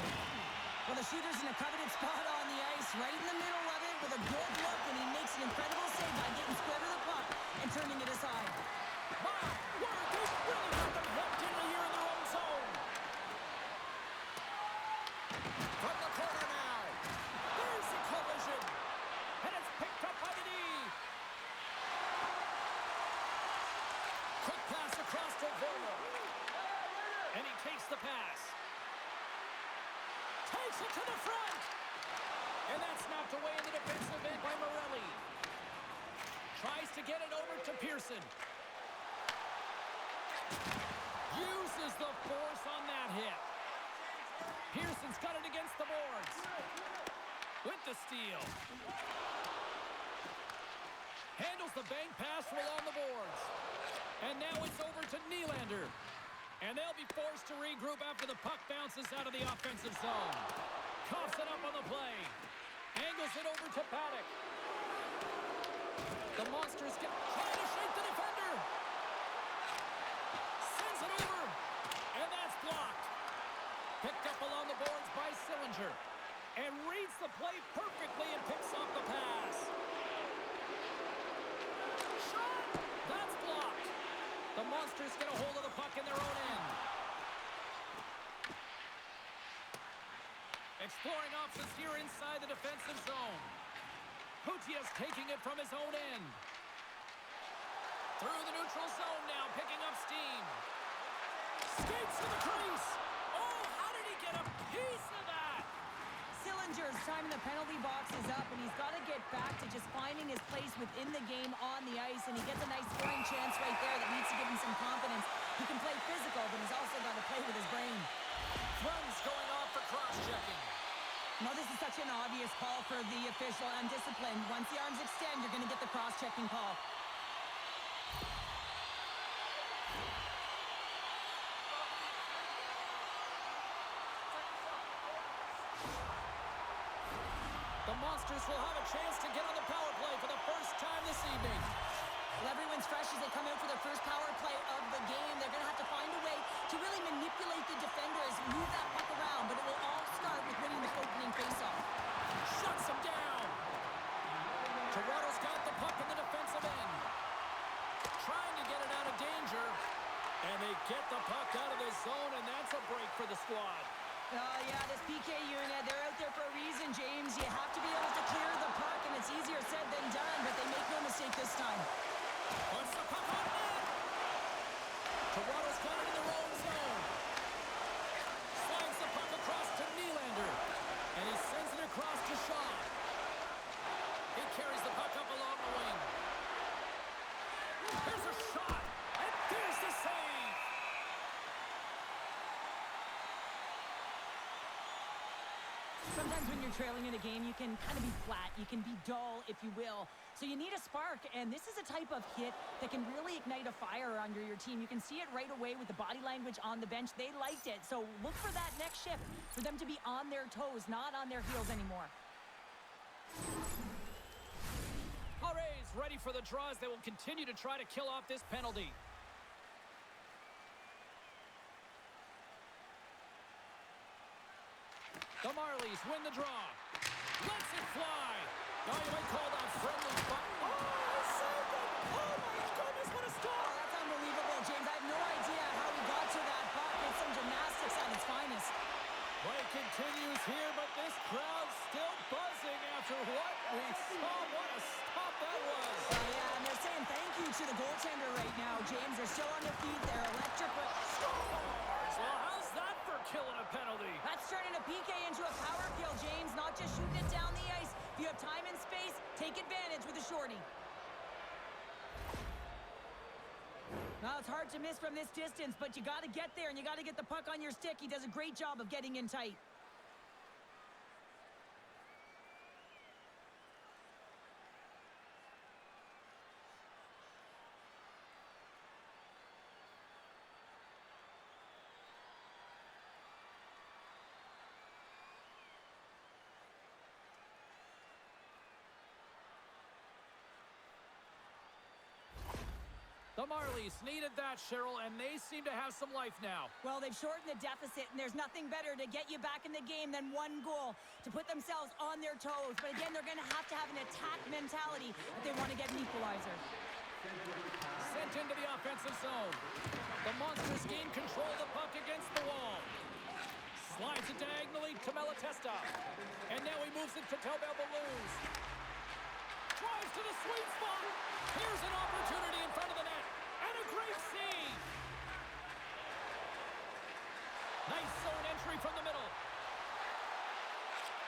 Well, the shooter's in a coveted spot on the ice, right in the middle of it with a good look, and he makes an incredible save by getting square to the puck and turning it aside. My word, they've really got them locked in here in their own zone. From the corner now. There's the collision. And it's picked up by the D. Quick pass across to Volo. And he takes the pass. Takes it to the front. And that's knocked away in the defensive end by Morelli. Tries to get it over to Pearson. Uses the force on that hit. Pearson's got it against the boards. With the steal. Handles the bank pass from along the boards. And now it's over to Nylander. And they'll be forced to regroup after the puck bounces out of the offensive zone. Coughs it up on the play. Angles it over to Paddock. The Monsters trying to shake the defender. Sends it over. And that's blocked. Picked up along the boards by Sillinger. And reads the play perfectly and picks off the pass. Shot! That's blocked. The Monsters get a hold of the puck in their own end. Exploring options here inside the defensive zone. Houtia's taking it from his own end. Through the neutral zone now, picking up steam. Skates to the crease. Oh, how did he get a piece of that? Sillinger's time in the penalty box is up, and he's got to get back to just finding his place within the game on the ice, and he gets a nice scoring chance right there that needs to give him some confidence. He can play physical, but he's also got to play with his brain. Runs going off for cross-checking. No, this is such an obvious call for the official. Undisciplined. Once the arms extend, you're going to get the cross-checking call. The Monsters will have a chance to get on the power play for the first time this evening. Well, everyone's fresh as they come out for their first power play of the game. They're going to have to find a way to really manipulate the defenders, move that puck around, but it will all start with winning the opening faceoff. Shuts him down. Toronto's got the puck in the defensive end. Trying to get it out of danger. And they get the puck out of the zone, and that's a break for the squad. Oh, yeah, this PK unit, they're out there for a reason, James. You have to be able to clear the puck, and it's easier said than done, but they make no mistake this time. Puts the puck on net. Toronto's got it in their own zone. Slides the puck across to Nylander. And he sends it across to Shaw. He carries the puck up along the wing. There's a shot. And there's the save. Sometimes when you're trailing in a game, you can kind of be flat. You can be dull, if you will. So you need a spark, and this is a type of hit that can really ignite a fire under your team. You can see it right away with the body language on the bench. They liked it. So look for that next shift, for them to be on their toes, not on their heels anymore. Horays ready for the draws. They will continue to try to kill off this penalty. The Marlies win the draw. Lets it fly. Now you might call that friendly fire. Oh, saved it! Oh my goodness, what a stop! That's unbelievable, James. I have no idea how he got to that puck. It's some gymnastics at its finest. Play continues here, but this crowd's still buzzing after what we saw. What a stop that was. Yeah, and they're saying thank you to the goaltender right now, James. They're still on their feet. They're electric. Scores! Well, how's that for killing a penalty? That's turning a PK into a power kill, James. Not just shooting it down the ice. If you have time and space, take advantage with a shorty. Now, it's hard to miss from this distance, but you got to get there, and you got to get the puck on your stick. He does a great job of getting in tight. The Marlies needed that, Cheryl, and they seem to have some life now. Well, they've shortened the deficit, and there's nothing better to get you back in the game than one goal to put themselves on their toes. But again, they're going to have an attack mentality if they want to get an equalizer. Sent into the offensive zone. The Monsters gain control of the puck against the wall. Slides it diagonally to Malatesta. And now he moves it to Tobel Balloons. Drives to the sweet spot. Here's an opportunity in front of the net. And a great save. Nice zone entry from the middle.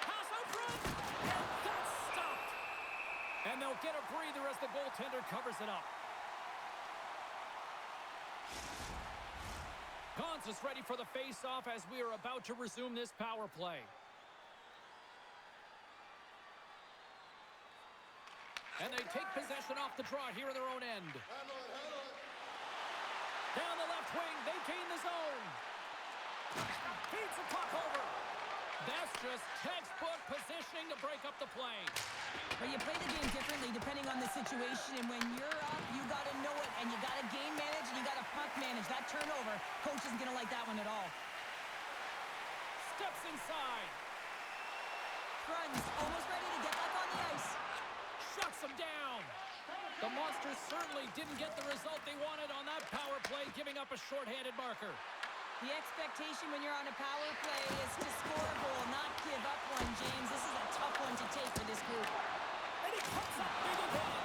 Pass out front. And that's stopped. And they'll get a breather as the goaltender covers it up. Gons is ready for the face-off as we are about to resume this power play. And they take possession off the draw here in their own end. Down the left wing, they gain the zone. Feeds the puck over. That's just textbook positioning to break up the play. Well, you play the game differently depending on the situation, and when you're up, you got to know it, and you got to game manage, and you got to puck manage. That turnover, coach isn't going to like that one at all. Steps inside. Runs, almost ready to get back on the ice. Shuts them down. The Monsters certainly didn't get the result they wanted on that power play, giving up a shorthanded marker. The expectation when you're on a power play is to score a goal, not give up one, James. This is a tough one to take for this group. And he comes up big again.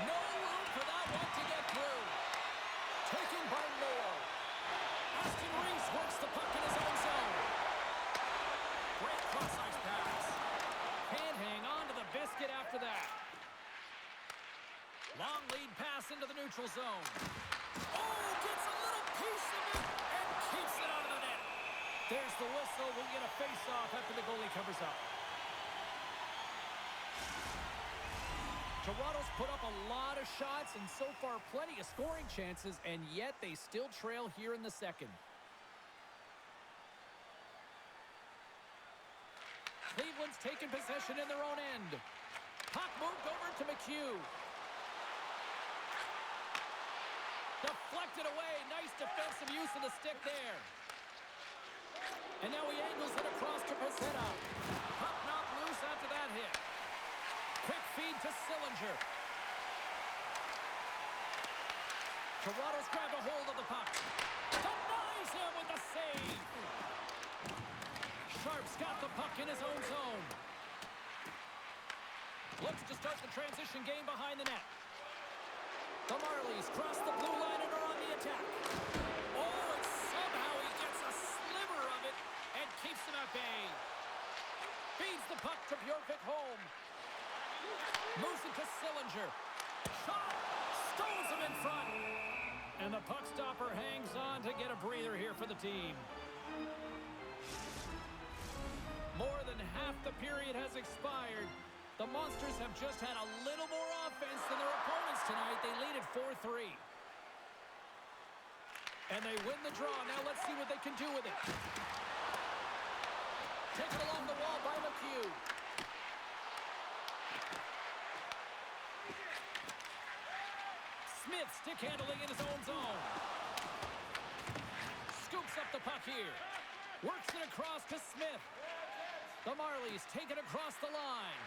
No room for that one to get through. Taken by Moore. Aston Reese works the puck in his own zone. Great cross-ice pass. Can't hang on to the biscuit after that. Long lead pass into the neutral zone. Oh, gets a little piece of it and keeps it out of the net. There's the whistle. We'll get a face-off after the goalie covers up. Toronto's put up a lot of shots and so far plenty of scoring chances, and yet they still trail here in the second. Cleveland's taken possession in their own end. Puck moved over to McHugh. Deflected away. Nice defensive use of the stick there. And now he angles it across to Pezzetta. Puck knocked loose after that hit. Quick feed to Sillinger. Toronto's grabbed a hold of the puck. Denies him with the save. Sharp's got the puck in his own zone. Looks to start the transition game behind the net. The Marlies cross the blue line and are on the attack. Oh, and somehow he gets a sliver of it and keeps him at bay. Feeds the puck to Bjorkvik home. Moves it to Sillinger. Shot! Stones him in front. And the puck stopper hangs on to get a breather here for the team. More than half the period has expired. The Monsters have just had a little more offense than their opponents tonight. They lead at 4-3. And they win the draw. Now let's see what they can do with it. Taken along the wall by McHugh. Smith stick handling in his own zone. Scoops up the puck here. Works it across to Smith. The Marlies take it across the line.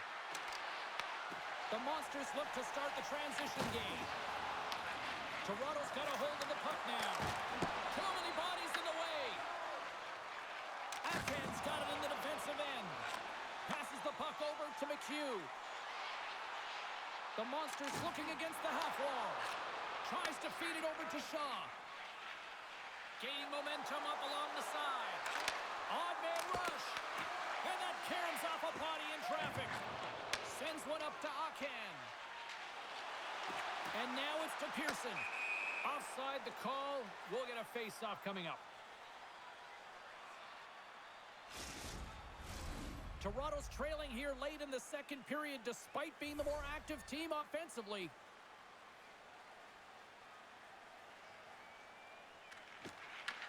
The Monsters look to start the transition game. Toronto's got a hold of the puck now. Too many bodies in the way. Atkins got it in the defensive end. Passes the puck over to McHugh. The Monsters looking against the half wall. Tries to feed it over to Shaw. Gaining momentum up along the side. Odd man rush. And that caroms off a body in traffic. Sends one up to Aken. And now it's to Pearson. Offside the call. We'll get a face-off coming up. Toronto's trailing here late in the second period despite being the more active team offensively.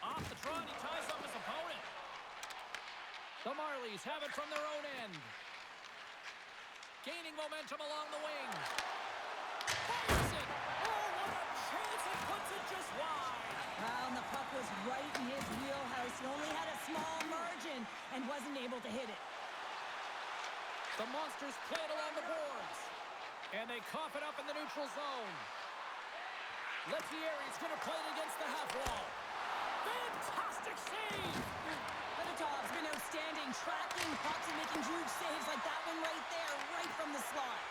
Off the draw, he ties up his opponent. The Marlies have it from their own end. Gaining momentum along the wing. Fires it! Oh, what a chance just wide. Well, and the puck was right in his wheelhouse. He only had a small margin and wasn't able to hit it. The Monsters play it along the boards. And they cough it up in the neutral zone. Lettieri's going to play it against the half wall. Fantastic save! Feditov's been outstanding, tracking pucks and making huge saves like that one right there, right from the slot.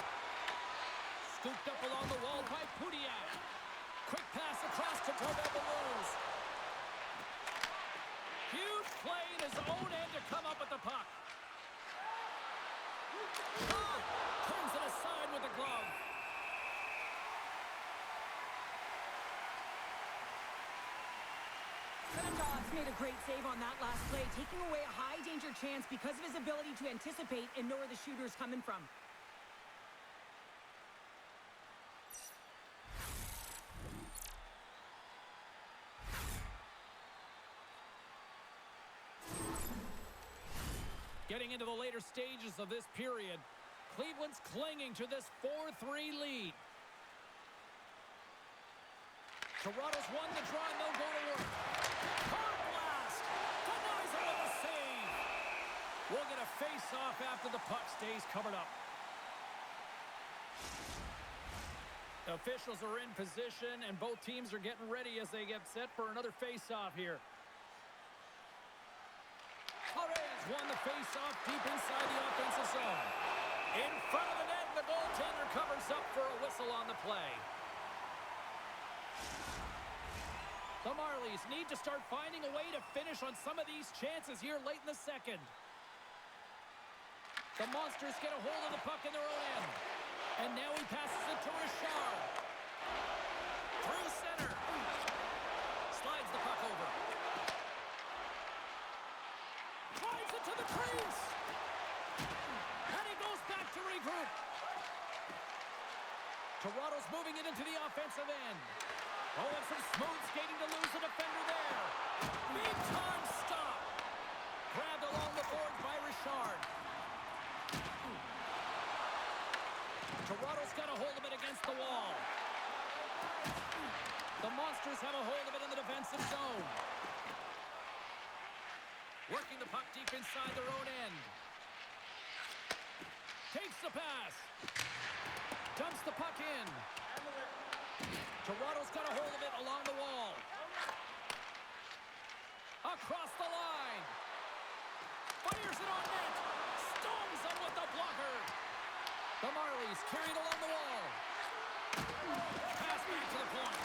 Scooped up along the wall by Pudiak. Quick pass across to Tobel-Boulouz. Huge play in his own end to come up with the puck. Turns it aside with the glove. Feditov's made a great save on that last play, taking away a high-danger chance because of his ability to anticipate and know where the shooter's coming from. Getting into the later stages of this period, Cleveland's clinging to this 4-3 lead. Toronto's won the draw and they'll go to work. Hard blast! Denies it with a save! We'll get a face-off after the puck stays covered up. The officials are in position and both teams are getting ready as they get set for another face-off here. Won the face-off deep inside the offensive zone. In front of the net, the goaltender covers up for a whistle on the play. The Marlies need to start finding a way to finish on some of these chances here late in the second. The Monsters get a hold of the puck in their own end. And now he passes it to Richard. Through center. Slides the puck over. Drives it to the crease. And he goes back to regroup. Toronto's moving it into the offensive end. Oh, and some smooth skating to lose the defender there. Big time stop. Grabbed along the boards by Richard. Toronto's got a hold of it against the wall. The Monsters have a hold of it in the defensive zone. Working the puck deep inside their own end. Takes the pass. Dumps the puck in. Toronto's got a hold of it along the wall. Across the line. Fires it on net. Stones him with the blocker. The Marlies carry it along the wall. Pass back to the point.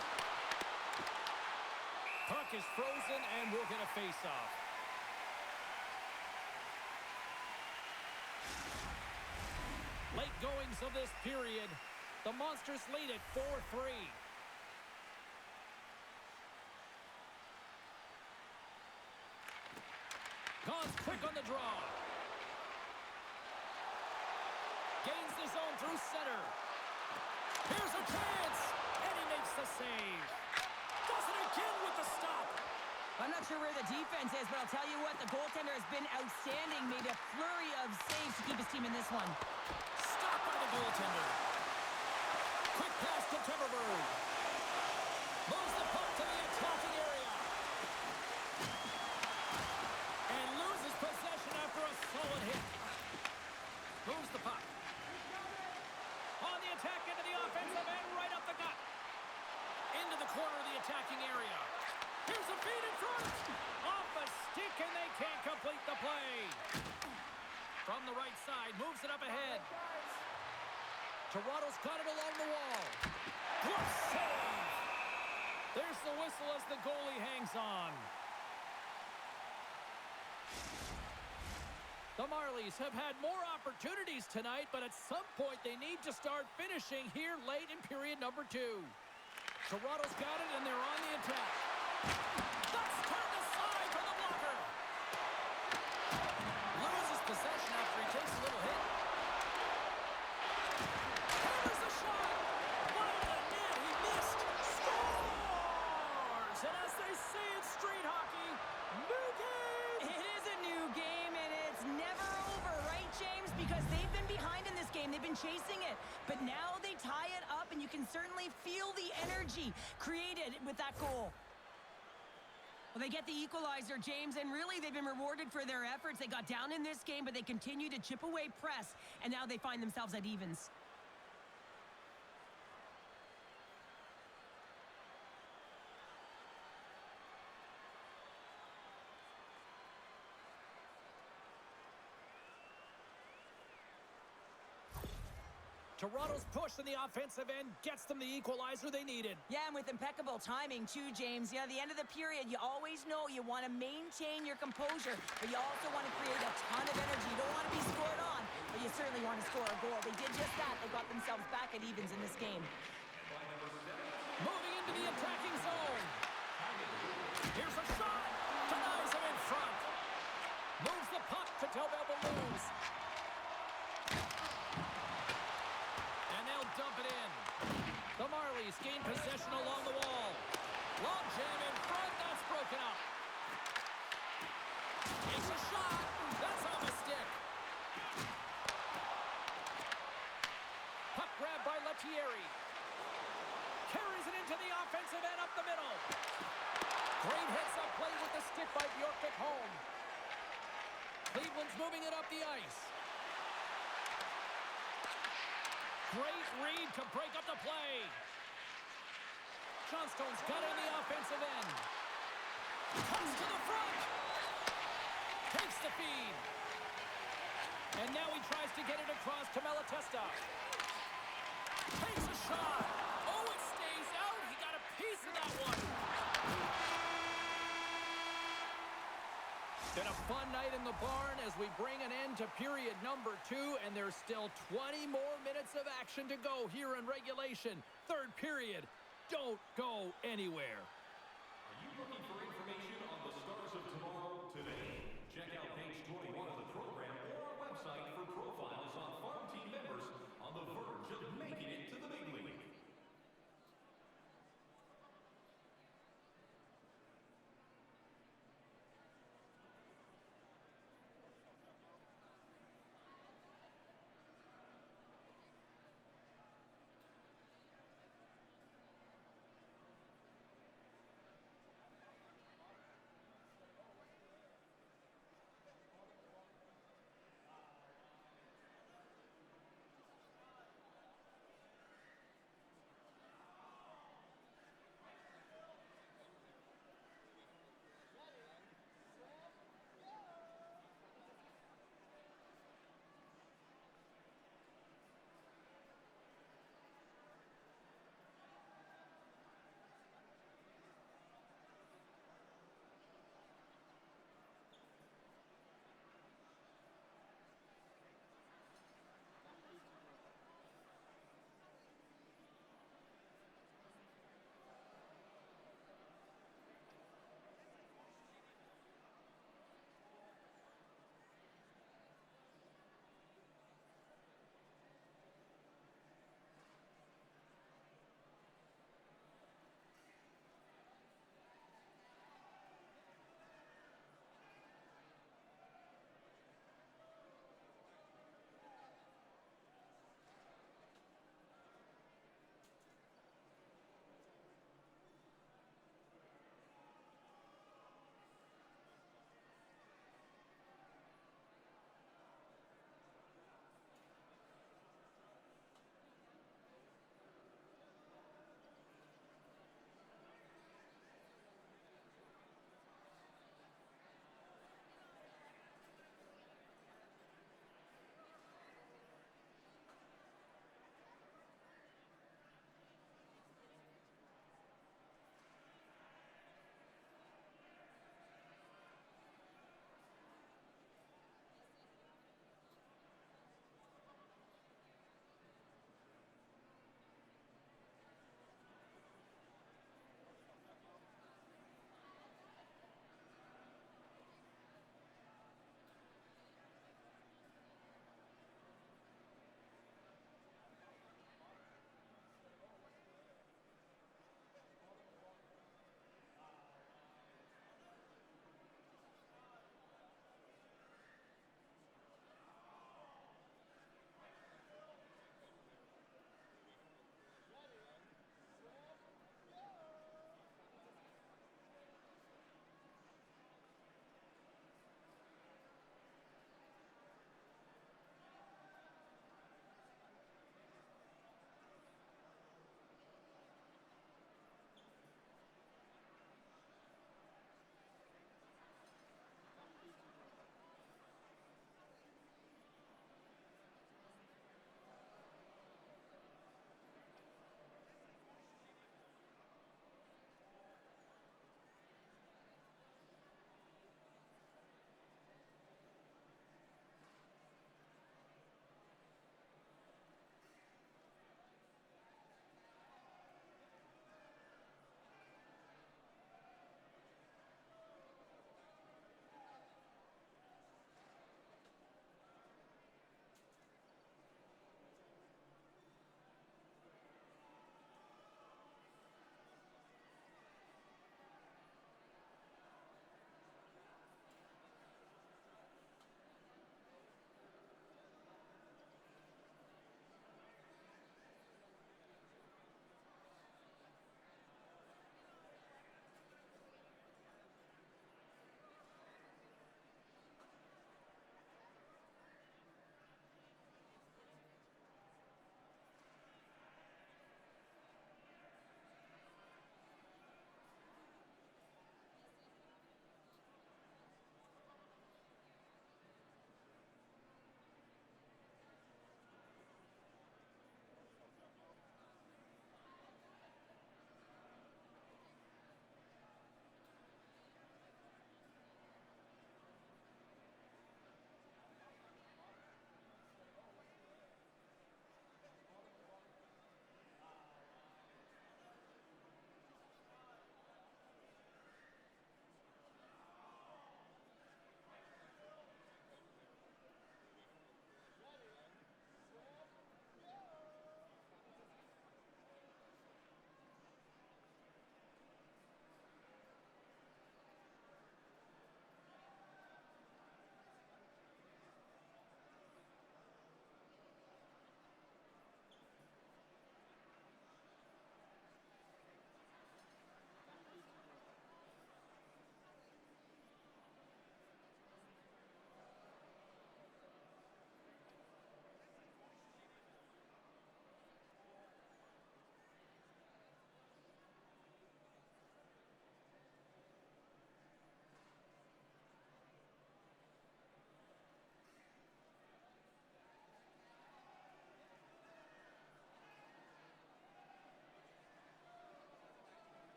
Puck is frozen and we'll get a face-off. Late goings of this period. The Monsters lead at 4-3. Gons quick on the draw. Gains the zone through center. Here's a chance. And he makes the save. Does it again with the stop. I'm not sure where the defense is, but I'll tell you what, the goaltender has been outstanding. Made a flurry of saves to keep his team in this one. Stopped by the goaltender. Quick pass to Timberberg. Moves the puck to the attacking area. And loses possession after a solid hit. Moves the puck. On the attack into the offensive end, right up the gut. Into the corner of the attacking area. Here's a feed in front. Off a stick, and they can't complete the play. From the right side, moves it up ahead. Toronto's got it along the wall. Good save. There's the whistle as the goalie hangs on. The Marlies have had more opportunities tonight, but at some point they need to start finishing here late in period number 2. Toronto's got it, and they're on the attack. That's turned aside for the blocker. Loses possession after he takes a little hit. There's a shot. Wide of the net. He missed. Scores! And as they say in street hockey, new game. It is a new game, and it's never over, right, James? Because they've been behind in this game. They've been chasing it. But now they tie it up and you can certainly feel the energy created with that goal. Well, they get the equalizer, James, and really they've been rewarded for their efforts. They got down in this game, but they continue to chip away press, and now they find themselves at evens. Toronto's push in the offensive end gets them the equalizer they needed. Yeah, and with impeccable timing, too, James. You know, at the end of the period, you always know you want to maintain your composure, but you also want to create a ton of energy. You don't want to be scored on, but you certainly want to score a goal. They did just that. They got themselves back at evens in this game. Moving into the attacking zone. Here's a shot. Denies him in front. Moves the puck to tell them to lose. Dump it in. The Marlies gain possession along the wall. Long jam in front. That's broken up. Takes a shot. That's on the stick. Puck grab by Lettieri. Carries it into the offensive end up the middle. Great hits up play with the stick by Bjork at home. Cleveland's moving it up the ice. Great read to break up the play. Johnstone's got it in the offensive end. Comes to the front. Takes the feed. And now he tries to get it across to Malatesta. Takes a shot. Oh, it stays out. He got a piece of that one. Been a fun night in the barn as we bring an end to period number 2, and there's still 20 more minutes of action to go here in regulation. Third period. Don't go anywhere. Are you looking for information on the stars of tomorrow today? Check out page 21 of the program or our website for profiles on farm team members on the verge of making it to the big league.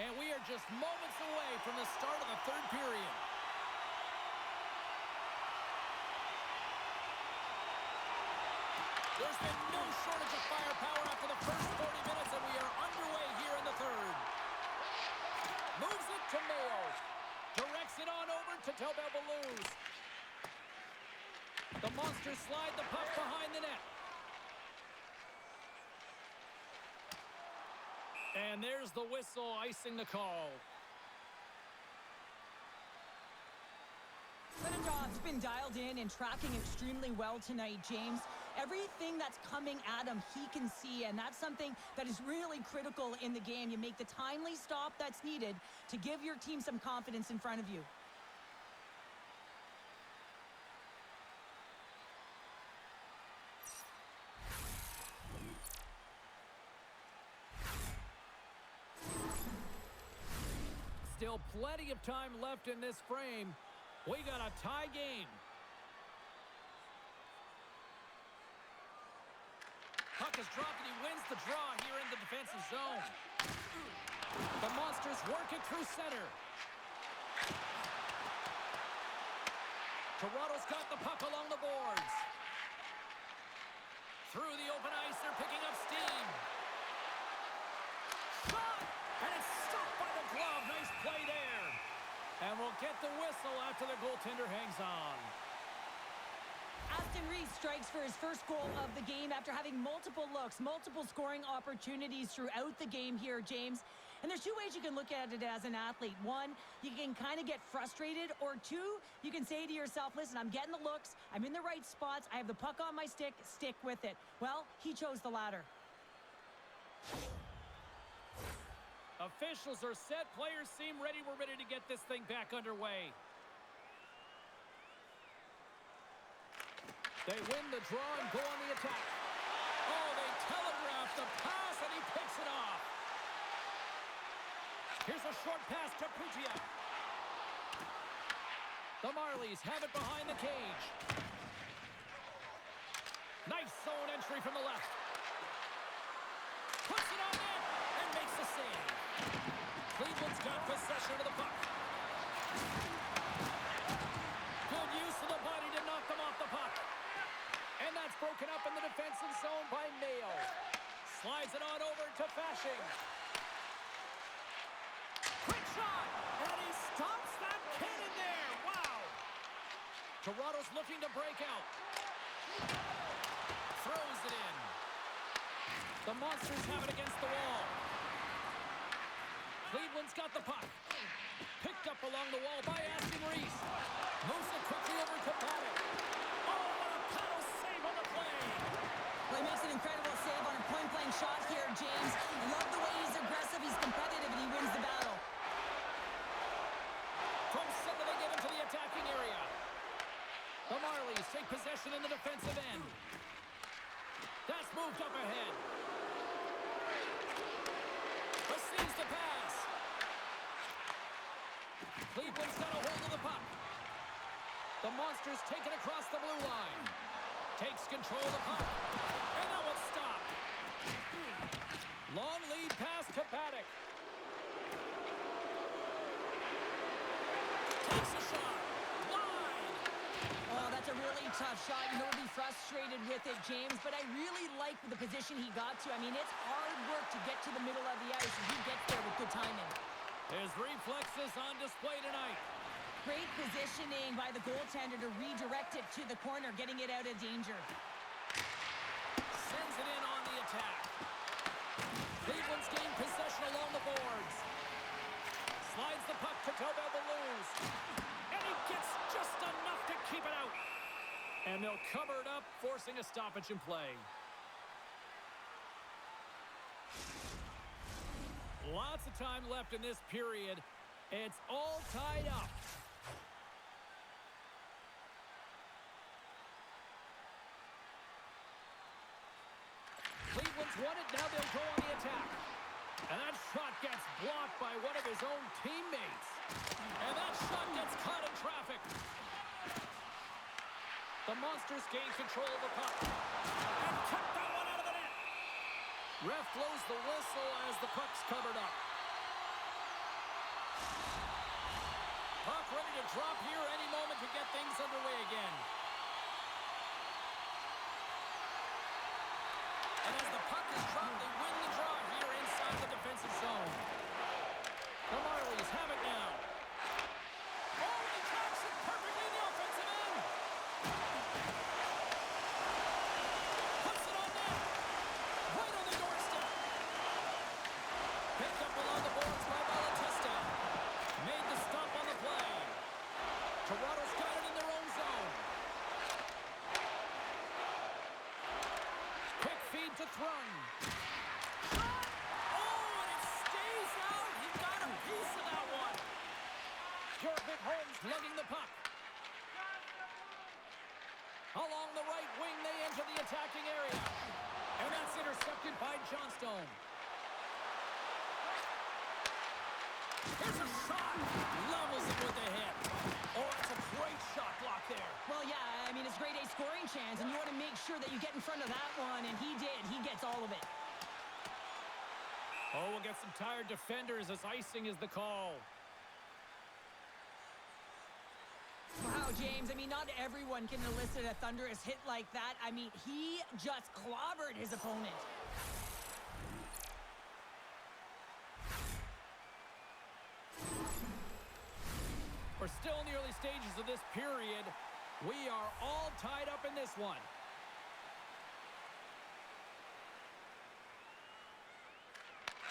And we are just moments away from the start of the third period. There's been no shortage of firepower after the first 40 minutes, and we are underway here in the third. Moves it to Mayo. Directs it on over to Tobel Blues. The Monsters slide the puck behind the net. And there's the whistle icing the call. Senatob's been dialed in and tracking extremely well tonight, James. Everything that's coming at him, he can see, and that's something that is really critical in the game. You make the timely stop that's needed to give your team some confidence in front of you. Still plenty of time left in this frame. We got a tie game. Puck is dropped and he wins the draw here in the defensive zone. The Monsters work it through center. Toronto's got the puck along the boards. Through the open ice, they're picking up steam. Shot! And it's stopped by the glove. Nice play there. And we'll get the whistle after the goaltender hangs on. Aston Reese strikes for his first goal of the game after having multiple looks, multiple scoring opportunities throughout the game here, James. And there's two ways you can look at it as an athlete. One, you can kind of get frustrated, or two, you can say to yourself, listen, I'm getting the looks, I'm in the right spots, I have the puck on my stick with it. Well, he chose the latter. Officials are set, players seem ready. We're ready to get this thing back underway. They win the draw and go on the attack. Oh, they telegraph the pass, and he picks it off. Here's a short pass to Putia. The Marlies have it behind the cage. Nice zone entry from the left. Puts it on in and makes the save. Cleveland's got possession of the puck. Good use of the body to knock them off the puck. And that's broken up in the defensive zone by Mayo. Slides it on over to Fashing. Quick shot! And he stops that cannon there! Wow! Toronto's looking to break out. Throws it in. The Monsters have it against the wall. Cleveland's got the puck. Picked up along the wall by Aston Reese. Moves it quickly over to Paddock. Oh, what a paddle save on the play! Well, he makes an incredible save on a point-blank shot here, James. I love the way he's aggressive, he's competitive, and he wins the battle. From center, they give it to the attacking area. The Marlies take possession in the defensive end. That's moved up ahead. Receives the pass. Cleveland's got a hold of the puck. The Monsters take it across the blue line. Takes control of the puck. And that one's stopped. Long lead pass to Paddock. Takes a shot. Line. Oh, that's a really tough shot. He'll be frustrated with it, James, but I really like the position he got to. I mean, it's hard work to get to the middle of the ice, and he gets there with good timing. His reflexes on display tonight. Great positioning by the goaltender to redirect it to the corner, getting it out of danger. Sends it in on the attack. Cleveland's gained possession along the boards. Slides the puck to Tobel Blues. And he gets just enough to keep it out. And they'll cover it up, forcing a stoppage in play. Lots of time left in this period. It's all tied up. Cleveland's won it, now they'll go on the attack. And that shot gets blocked by one of his own teammates. And that shot gets caught in traffic. The Monsters gain control of the puck. And kept that one out of the net. Ref blows the whistle as the puck's covered up. puck ready to drop here any moment to get things underway again. And as the puck is dropped, they win the draw here inside the defensive zone. The Marlies have it now. Oh, he tracks it perfectly in the offensive end. Puts it on net. Right on the doorstep. Picked up along the boards by Balatista. Made the stop on the play. Toronto's got it in their own zone. Quick feed to Thrun. Shot! Oh, and it stays out. He got a piece of that one. Jorvik Holmes lugging the puck. Along the right wing, they enter the attacking area. And that's intercepted by Johnstone. Here's a shot. Levels it with the hit. Oh, that's a great shot block there. Well, yeah, I mean, it's grade A scoring chance, and you want to make sure that you get in front of that one, and he did. He gets all of it. Oh, we'll get some tired defenders as icing is the call. Wow, James, I mean, not everyone can elicit a thunderous hit like that. I mean, he just clobbered his opponent. We're still in the early stages of this period. We are all tied up in this one.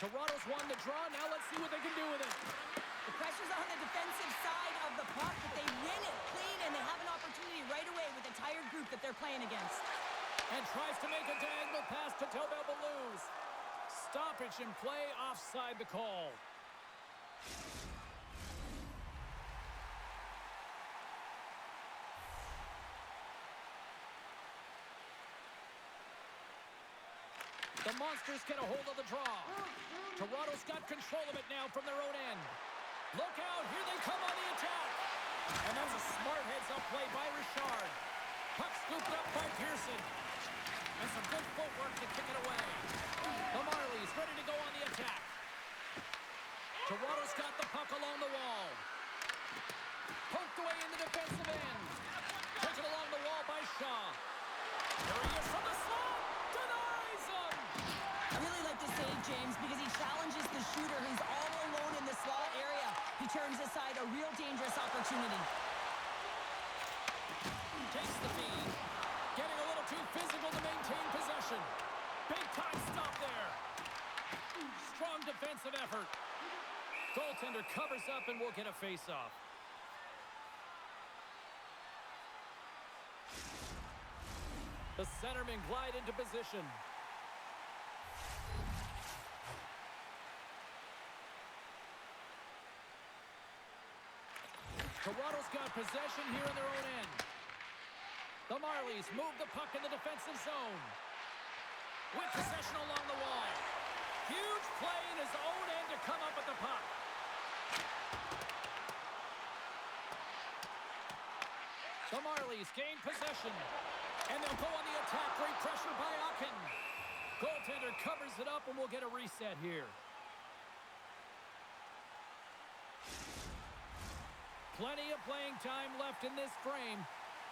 Toronto's won the draw. Now let's see what they can do with it. The pressure's on the defensive side of the puck, but they win it clean, and they have an opportunity right away with the tired group that they're playing against. And tries to make a diagonal pass to Tobel Balouz. Stoppage in play, offside the call. The Monsters get a hold of the draw. Toronto's got control of it now from their own end. Look out, here they come on the attack. And that's a smart heads-up play by Richard. Puck scooped up by Pearson. And some good footwork to kick it away. The Marlies ready to go on the attack. Toronto's got the puck along the wall. Poked away in the defensive end. Taken along the wall by Shaw. There he is from the slot. Denies him. I really like to save James because he challenges the shooter who's all alone in the slot area. He turns aside a real dangerous opportunity. Takes the feed. Getting a little too physical to maintain possession. Big time stop there. Strong defensive effort. Goaltender covers up and will get a face-off. The centermen glide into position. Toronto's got possession here in their own end. The Marlies move the puck in the defensive zone. With possession along the wall. Huge play in his own end to come up with the puck. The Marlies gain possession. And they'll go on the attack. Great pressure by Akin. Goaltender covers it up and we'll get a reset here. Plenty of playing time left in this frame.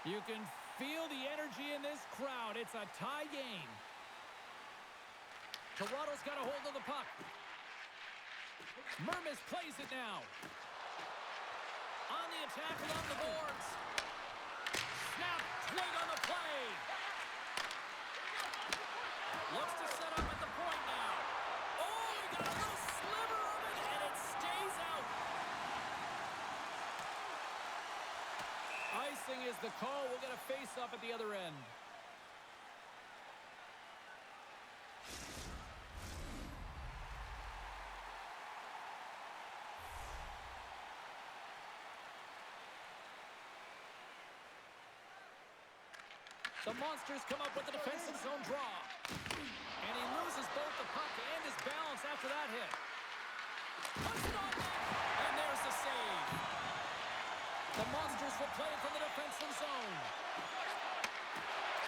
You can feel the energy in this crowd. It's a tie game. Toronto's got a hold of the puck. Mermis plays it now. On the attack along the boards. Snap, swing on the play. Looks to set up at the point now. Oh, he got a little sliver of it, and it stays out. Icing is the call. We'll get a face-off at the other end. The Monsters come up with the defensive zone draw. And he loses both the puck and his balance after that hit. Puts it on net. And there's the save. The Monsters will play it from the defensive zone.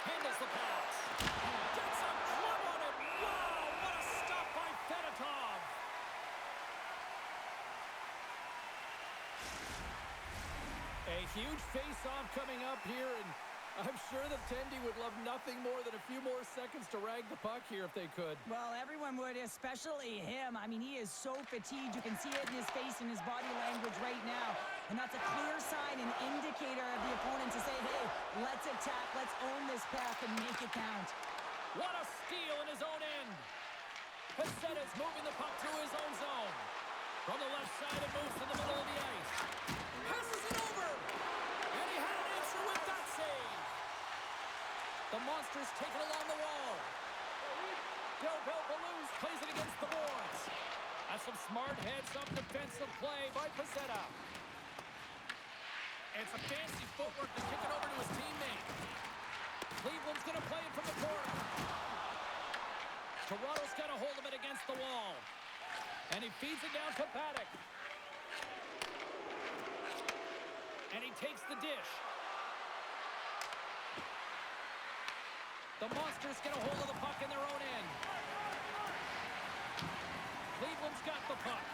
Handles the pass. Gets a glove on it. Wow, what a stop by Fedotov. A huge face-off coming up here, and I'm sure that Tendy would love nothing more than a few more seconds to rag the puck here if they could. Well, everyone would, especially him. I mean, he is so fatigued. You can see it in his face and his body language right now. And that's a clear sign, an indicator of the opponent to say, hey, let's attack, let's own this puck and make it count. What a steal in his own end. Pacetta's moving the puck through his own zone. From the left side, it moves to the middle of the ice. Passes it over. And he had an answer with that save. The Monsters take it along the wall. Del Balloons plays it against the boards. That's some smart heads-up defensive play by Pacetta. It's a fancy footwork to kick it over to his teammate. Cleveland's going to play it from the corner. Toronto's got a hold of it against the wall. And he feeds it down to Paddock. And he takes the dish. The Monsters get a hold of the puck in their own end. Cleveland's got the puck.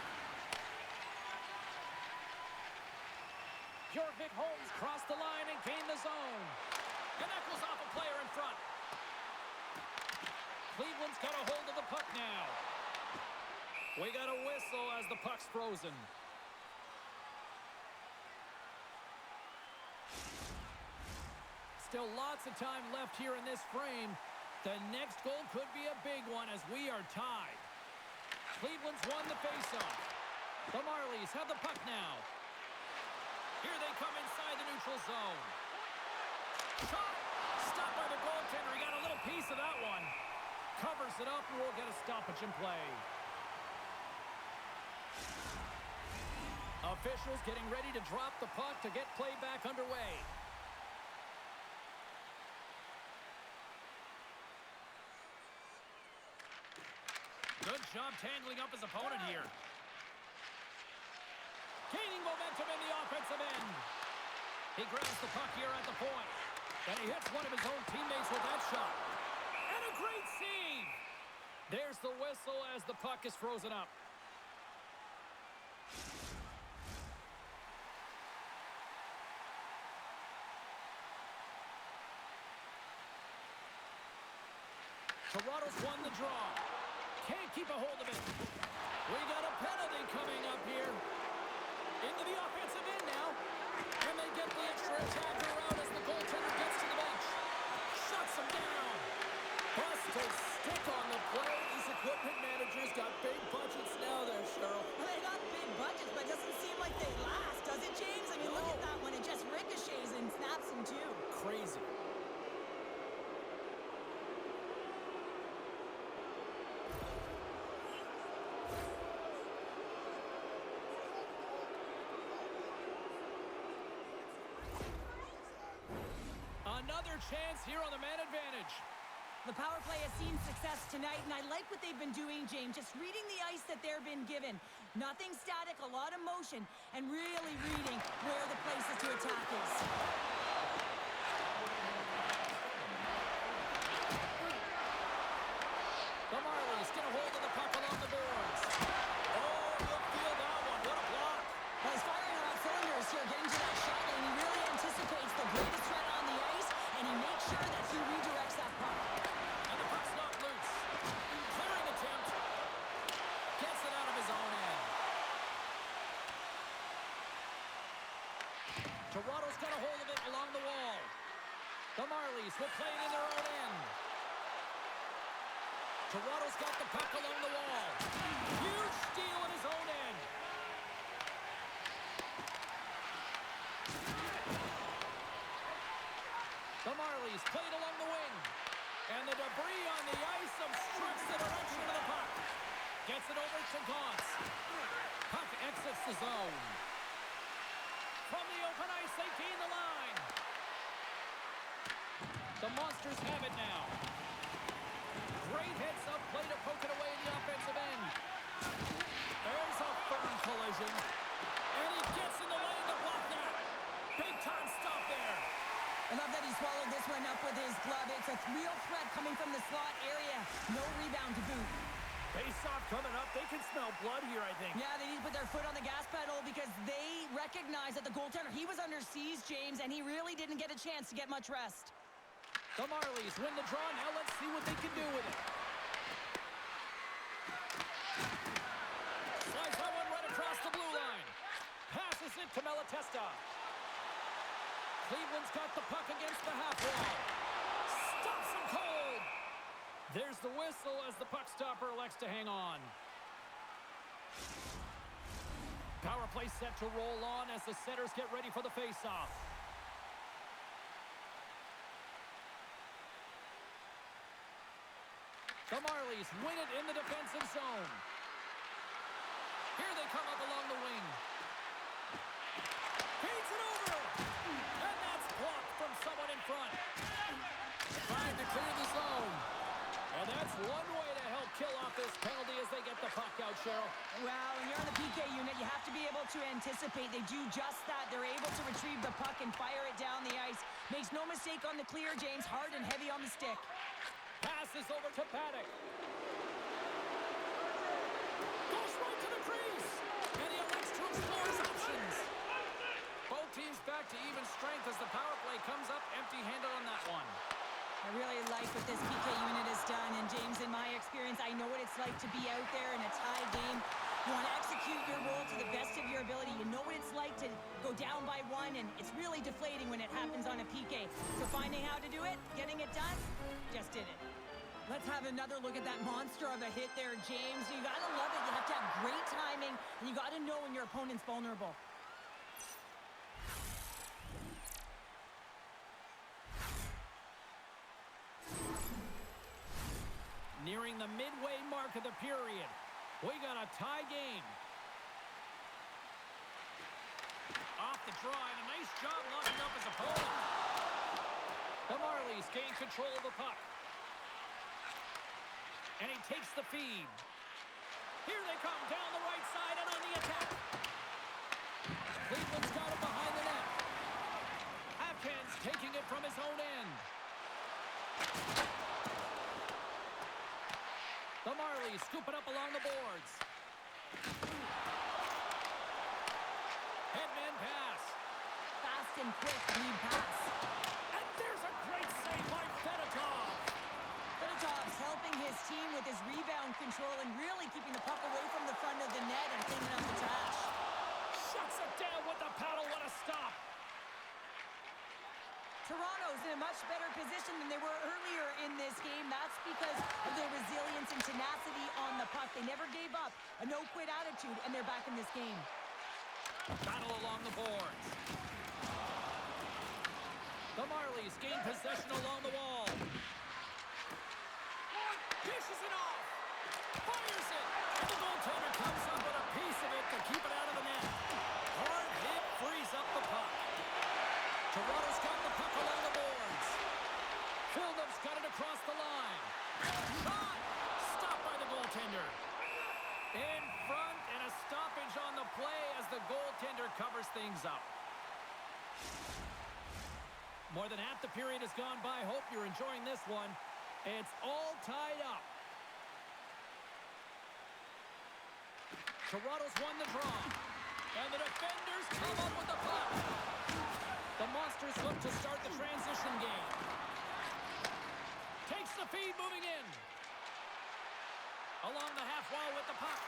Bjorkvik Holmes crossed the line and gained the zone. And that goes off a player in front. Cleveland's got a hold of the puck now. We got a whistle as the puck's frozen. Still lots of time left here in this frame. The next goal could be a big one as we are tied. Cleveland's won the faceoff. The Marlies have the puck now. Here they come inside the neutral zone. Shot! Stopped by the goaltender. He got a little piece of that one. Covers it up and we'll get a stoppage in play. Officials getting ready to drop the puck to get play back underway. Good job handling up his opponent here. Gaining momentum in the offensive end. He grabs the puck here at the point. And he hits one of his own teammates with that shot. And a great save. There's the whistle as the puck is frozen up. Toronto's won the draw. Can't keep a hold of it. We got a penalty coming up here. Into the offensive end now. And they get the extra attacker out as the goaltender gets to the bench. Shuts him down. Busted stick on the play. These equipment managers got big budgets now there, Cheryl. Well, they got big budgets, but it doesn't seem like they last, does it, James? I mean, look at that one. It just ricochets and snaps him, too. Crazy. Another chance here on the man advantage. The power play has seen success tonight, and I like what they've been doing, James. Just reading the ice that they've been given. Nothing static, a lot of motion, and really reading where the places to attack is. The Marlies get a hold of the puck along the boards. Oh, you'll feel that one. What a block. Well, he's firing on all cylinders here, getting to that shot, and he really anticipates the greatest threat on the ice, and he makes sure that he redirects that puck. And the puck's not loose. Clearing attempt. Gets it out of his own end. Toronto's got a hold of it along the wall. The Marlies will play it in their own end. Toronto's got the puck along the wall. Huge steal in his own end. The Marlies play it along the wing. And the debris on the ice obstructs the direction of the puck. Gets it over to Gauntz. Puck exits the zone. From the open ice, they gain the line. The Monsters have it now. Great heads-up play to poke it away in the offensive end. There's a firm collision. And he gets in the lane to block that. Big-time stop there. I love that he swallowed this one up with his glove. It's a real threat coming from the slot area. No rebound to boot. Face-off coming up. They can smell blood here, I think. Yeah, they need to put their foot on the gas pedal because they recognize that the goaltender, he was under siege, James, and he really didn't get a chance to get much rest. The Marlies win the draw. Now let's see what they can do with it. Slides that one right across the blue line. Passes it to Malatesta. Cleveland's got the puck against the half wall. Stops him cold. There's the whistle as the puck stopper elects to hang on. Power play set to roll on as the setters get ready for the face-off. The Marlies win it in the defensive zone. Here they come up along the wing. Feeds it over. And that's blocked from someone in front. Trying to clear the zone. And that's one way to help kill off this penalty as they get the puck out, Cheryl. Well, when you're on the PK unit, you have to be able to anticipate. They do just that. They're able to retrieve the puck and fire it down the ice. Makes no mistake on the clear, James. Hard and heavy on the stick. Passes over to Paddock. Goes right to the crease. And he elects to explore his options. Both teams back to even strength as the power play comes up empty-handed on that one. I really like what this PK unit has done. And, James, in my experience, I know what it's like to be out there in a tie game. You want to execute your role to the best of your ability. You know what it's like to go down by one, and it's really deflating when it happens on a PK. So finding how to do it, getting it done, just did it. Let's have another look at that monster of a hit there, James. You got to love it. You have to have great timing, and you got to know when your opponent's vulnerable. Nearing the midway mark of the period. We got a tie game. Off the draw, and a nice job locking up his opponent. The Marlies gain control of the puck. And he takes the feed. Here they come down the right side and on the attack. Cleveland's got it behind the net. Atkins taking it from his own end. The Marlies scoop it up along the boards. Headman pass. Fast and quick lead pass. And there's a great save by Fedotov. Fedotov's helping his team with his rebound control and really keeping the puck away from the front of the net and cleaning up the trash. Shuts it down with the paddle. What a stop. Toronto's in a much better position than they were earlier in this game. That's because of their resilience and tenacity on the puck. They never gave up. A no-quit attitude, and they're back in this game. Battle along the boards. The Marlies gain possession along the wall. Dishes it off. Fires it. And the goaltender comes up with a piece of it to keep it out of the net. Hard hit frees up the puck. Toronto's got the puck along the boards. Philnup's got it across the line. Shot! Stopped by the goaltender. In front, and a stoppage on the play as the goaltender covers things up. More than half the period has gone by. Hope you're enjoying this one. It's all tied up. Toronto's won the draw. And the defenders come up with the puck. The Monsters look to start the transition game. Takes the feed moving in. Along the half wall with the puck.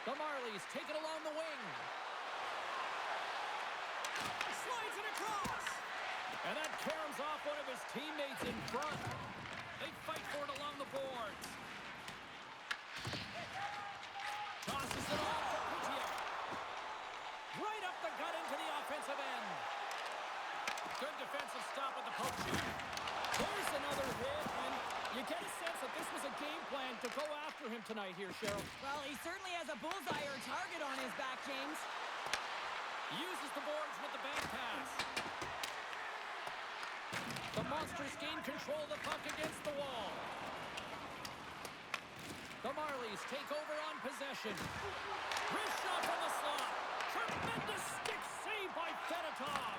The Marlies take it along the wing. Slides it across. And that caroms off one of his teammates in front. They fight for it along the boards. Tosses it off to Putiak. Right up the gut into the offensive end. Good defensive stop at the poke check. There's another hit, and you get a sense that this was a game plan to go after him tonight here, Cheryl. Well, he certainly has a bullseye or target on his back, James. Uses the boards with the back pass. The Monsters gain control of the puck against the wall. The Marlies take over on possession. Wrist shot from the slot. Tremendous stick save by Fedotov.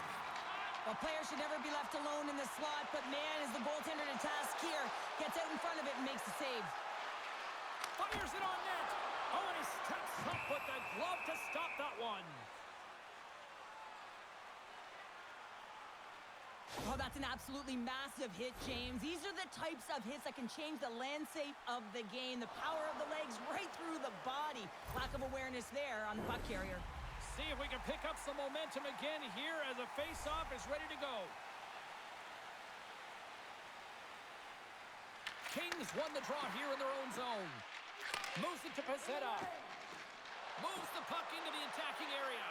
A player should never be left alone in the slot, but man, is the goaltender to task here. Gets out in front of it and makes the save. Here's it on net. Oh, and he steps up with the glove to stop that one. Oh, that's an absolutely massive hit, James. These are the types of hits that can change the landscape of the game. The power of the legs right through the body. Lack of awareness there on the puck carrier. See if we can pick up some momentum again here as a face-off is ready to go. Kings won the draw here in their own zone. Moves it to Pezzetta. Moves the puck into the attacking area.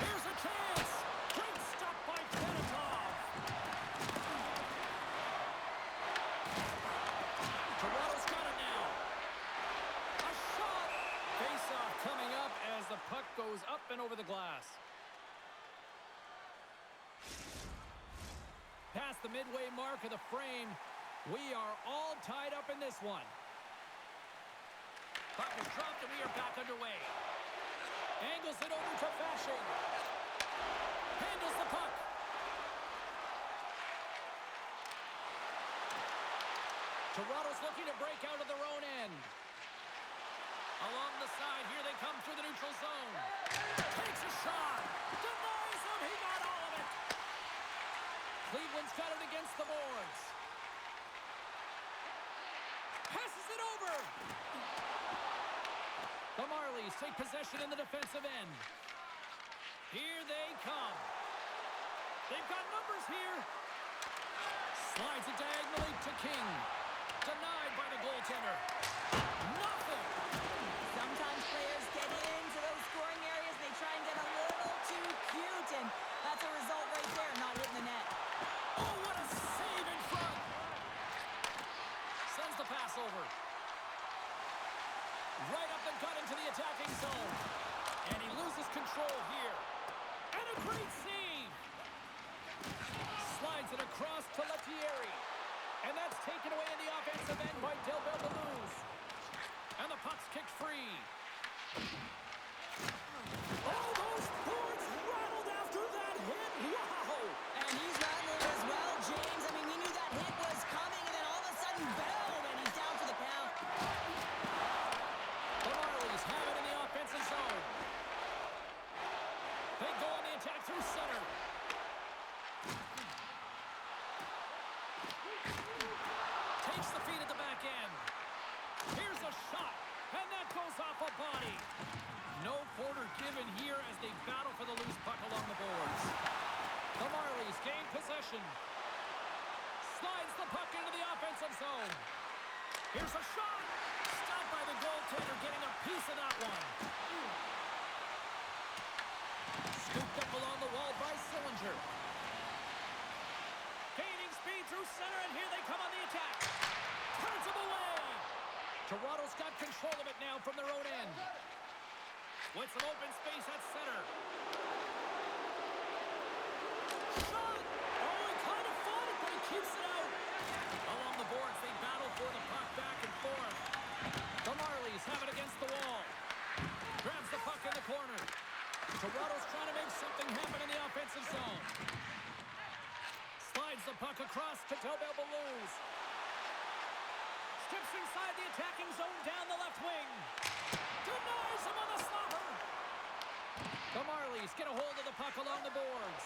Here's a chance. Great stop by Fedotov. Toronto's got it now. A shot. Face-off coming up as the puck goes up and over the glass. Past the midway mark of the frame, we are all tied up in this one. Puck is dropped and we are back underway. Angles it over to Fasching. Handles the puck. Toronto's looking to break out of their own end. Along the side, here they come through the neutral zone. Takes a shot. Denies him. He got all of it. Cleveland's got it against the boards. Passes it over. The Marlies take possession in the defensive end. Here they come. They've got numbers here. Slides it diagonally to King. Denied by the goaltender. Nothing. Sometimes players get into those scoring areas. They try and get a little too cute, and that's a result right there, not hitting the net. Oh, what a save in front. Sends the pass over. Right up the gut into the attacking zone. And he loses control here. And a great save. Slides it across to Lettieri. And that's taken away in the offensive end by Del Belbaluz. And the puck's kicked free. Oh, those boards rattled after that hit. Wow. And he's rattled as well, James. I mean, we knew that hit was coming, and then all of a sudden, boom, and he's down for the count. The Marlies have it in the offensive zone. They go on the attack through center. Takes the feed at the back end. Here's a shot, and that goes off a body. No quarter given here as they battle for the loose puck along the boards. The Marlies gain possession. Slides the puck into the offensive zone. Here's a shot. Stopped by the goaltender, getting a piece of that one. Scooped up along the wall by Sillinger. Gaining speed through center, and here they come on the attack. Turns him away. Toronto's got control of it now from their own end. With some open space at center. Shot! Oh, he kind of fought it, but he keeps it out. Along the boards, they battle for the puck back and forth. The Marlies have it against the wall. Grabs the puck in the corner. Toronto's trying to make something happen in the offensive zone. Slides the puck across to Del Belbaluz. Steps inside the attacking zone down the left wing. Denies him on the slaughter. The Marlies get a hold of the puck along the boards.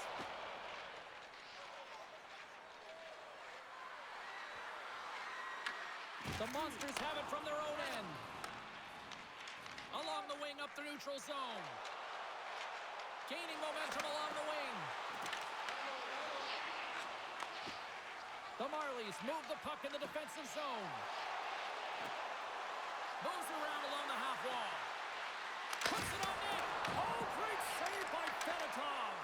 The Monsters have it from their own end. Along the wing up the neutral zone. Gaining momentum along the wing. The Marlies move the puck in the defensive zone. Moves around along the half wall. Puts it on net. Oh, great save by Fedotov.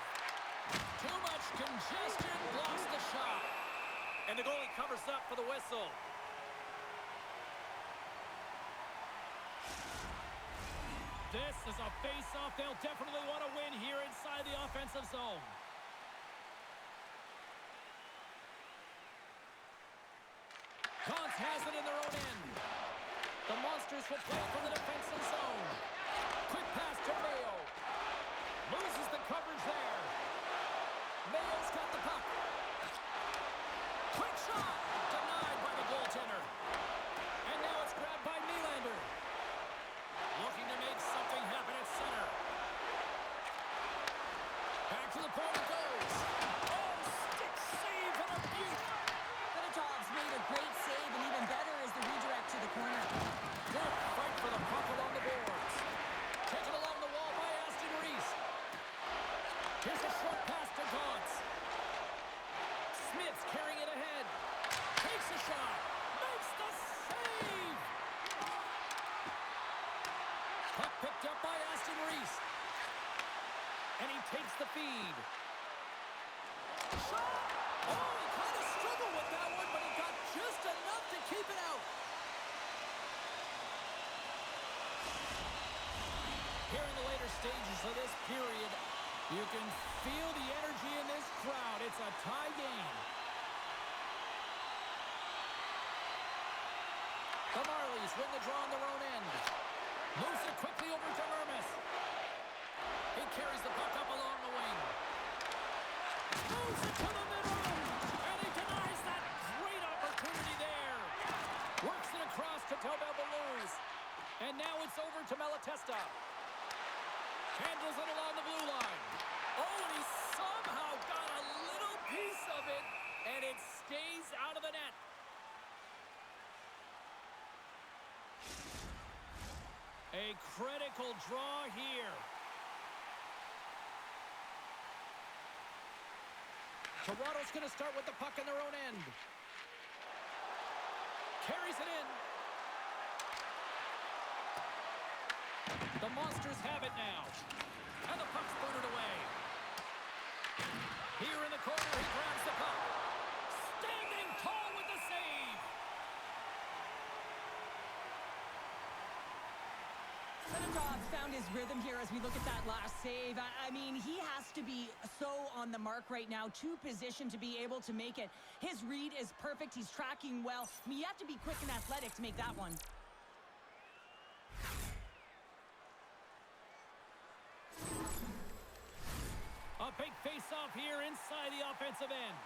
Too much congestion, blocks the shot. And the goalie covers up for the whistle. This is a face-off they'll definitely want to win here inside the offensive zone. Cons has it in their own end. The Monsters will play from the defensive zone. Quick pass to Mayo. Loses the coverage there. Mayo's got the puck. Quick shot. Denied by the goaltender. And now it's grabbed by Nylander. Puck picked up by Aston Reese. And he takes the feed. Shot! Oh, he kind of struggled with that one, but he got just enough to keep it out. Here in the later stages of this period, you can feel the energy in this crowd. It's a tie game. The Marlies win the draw on their own end. Moves it quickly over to Mermis. He carries the puck up along the wing. Moves it to the middle. And he denies that great opportunity there. Works it across to Tobel Balloons. And now it's over to Malatesta. Handles it along the blue line. Oh, and he somehow got a little piece of it. And it stays out of the net. A critical draw here. Toronto's going to start with the puck in their own end. Carries it in. The Monsters have it now. And the puck's booted away. Here in the corner, he grabs the puck. Standing tall with the save. Dog found his rhythm here as we look at that last save. I mean, he has to be so on the mark right now, to position to be able to make it. His read is perfect. He's tracking well. I mean, you have to be quick and athletic to make that one. A big face-off here inside the offensive end.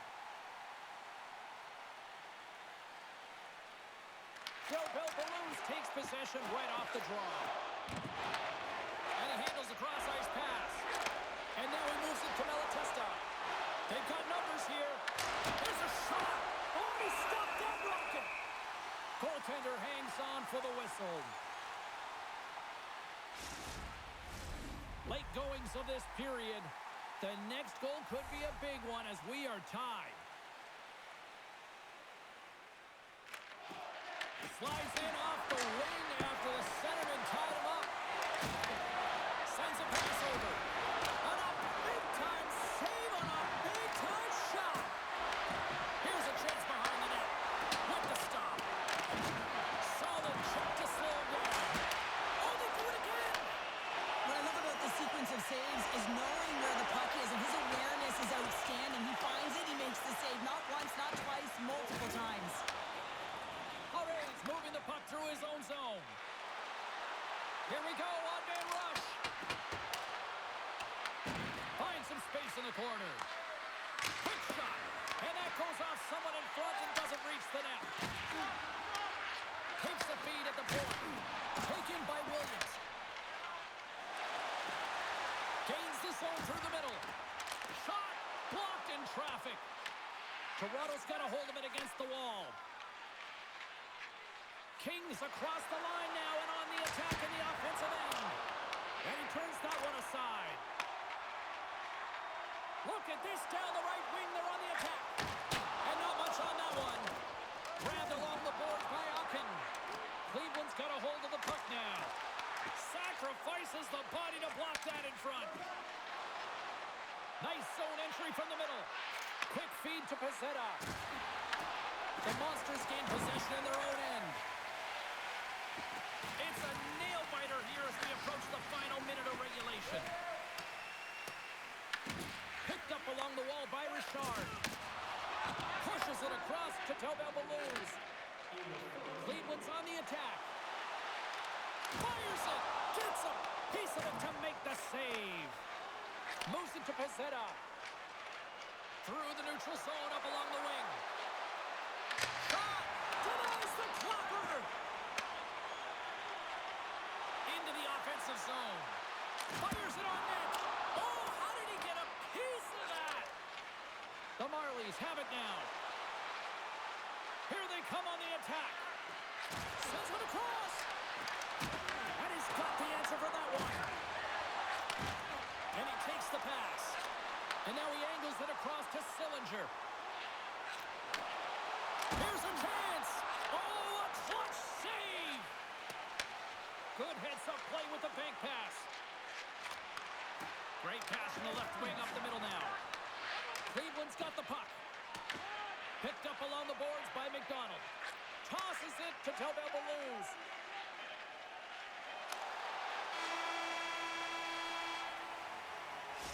Joe Bell Balloons takes possession right off the draw. And he handles the cross-ice pass. And now he moves it to Malatesta. They've got numbers here. There's a shot. Oh, he stopped that rocket. Goaltender hangs on for the whistle. Late goings of this period. The next goal could be a big one as we are tied. Slides in off the wing after the centerman tied him up. Sends a pass over. And a big-time save on a big-time shot. Here's a chance behind the net. With the stop. Solid check to slow him down. Oh, they do it again. What I love about the sequence of saves is knowing where the puck is, and his awareness is outstanding. He finds it, he makes the save. Not once, not twice, multiple times. Moving the puck through his own zone. Here we go, one-man rush. Finds some space in the corner. Quick shot. And that goes off someone in front and doesn't reach the net. Takes the feed at the point. Taken by Williams. Gains the zone through the middle. Shot. Blocked in traffic. Toronto's got a hold of it against the wall. Kings across the line now and on the attack in the offensive end. And he turns that one aside. Look at this down the right wing. They're on the attack. And not much on that one. Grabbed along the boards by Ocken. Cleveland's got a hold of the puck now. Sacrifices the body to block that in front. Nice zone entry from the middle. Quick feed to Pezzetta. The Monsters gain possession in their own end. It's a nail-biter here as we approach the final minute of regulation. Picked up along the wall by Richard. Pushes it across to Tobel Balloons. Cleveland's on the attack. Fires it. Gets a piece of it to make the save. Moves it to Pezzetta. Through the neutral zone up along the wing. Shot. Denies the clopper. Into the offensive zone. Fires it on net. Oh, how did he get a piece of that? The Marlies have it now. Here they come on the attack. Sends one across. And he's got the answer for that one. And he takes the pass. And now he angles it across to Sillinger. Here's a chance. Oh, a clutch save. Good head Close-up play with the bank pass. Great pass from the left wing up the middle now. Cleveland's got the puck. Picked up along the boards by McDonald. Tosses it to Tobel Blues.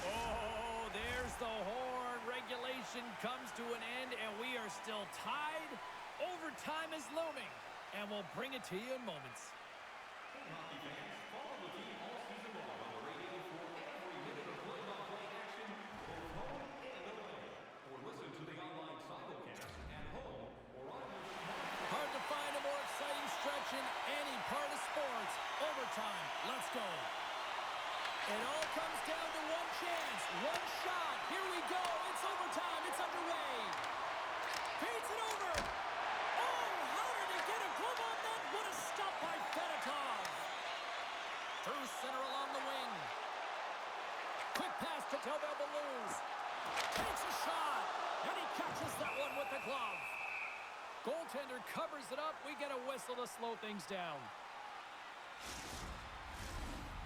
Oh, there's the horn. Regulation comes to an end, and we are still tied. Overtime is looming, and we'll bring it to you in moments. Hockey fans, follow the team all season long on the radio for every minute of play-by-play action, both home and away. Or listen to the online simulcast at home or on your... Hard to find a more exciting stretch in any part of sports. Overtime. Let's go. It all comes down to one chance, one shot. Here we go. It's overtime. It's underway. Feeds it over. Oh, how did he get a glove on that? What a stop by Fedotov. Through center along the wing. Quick pass to Tobel Blues. Takes a shot. And he catches that one with the glove. Goaltender covers it up. We get a whistle to slow things down.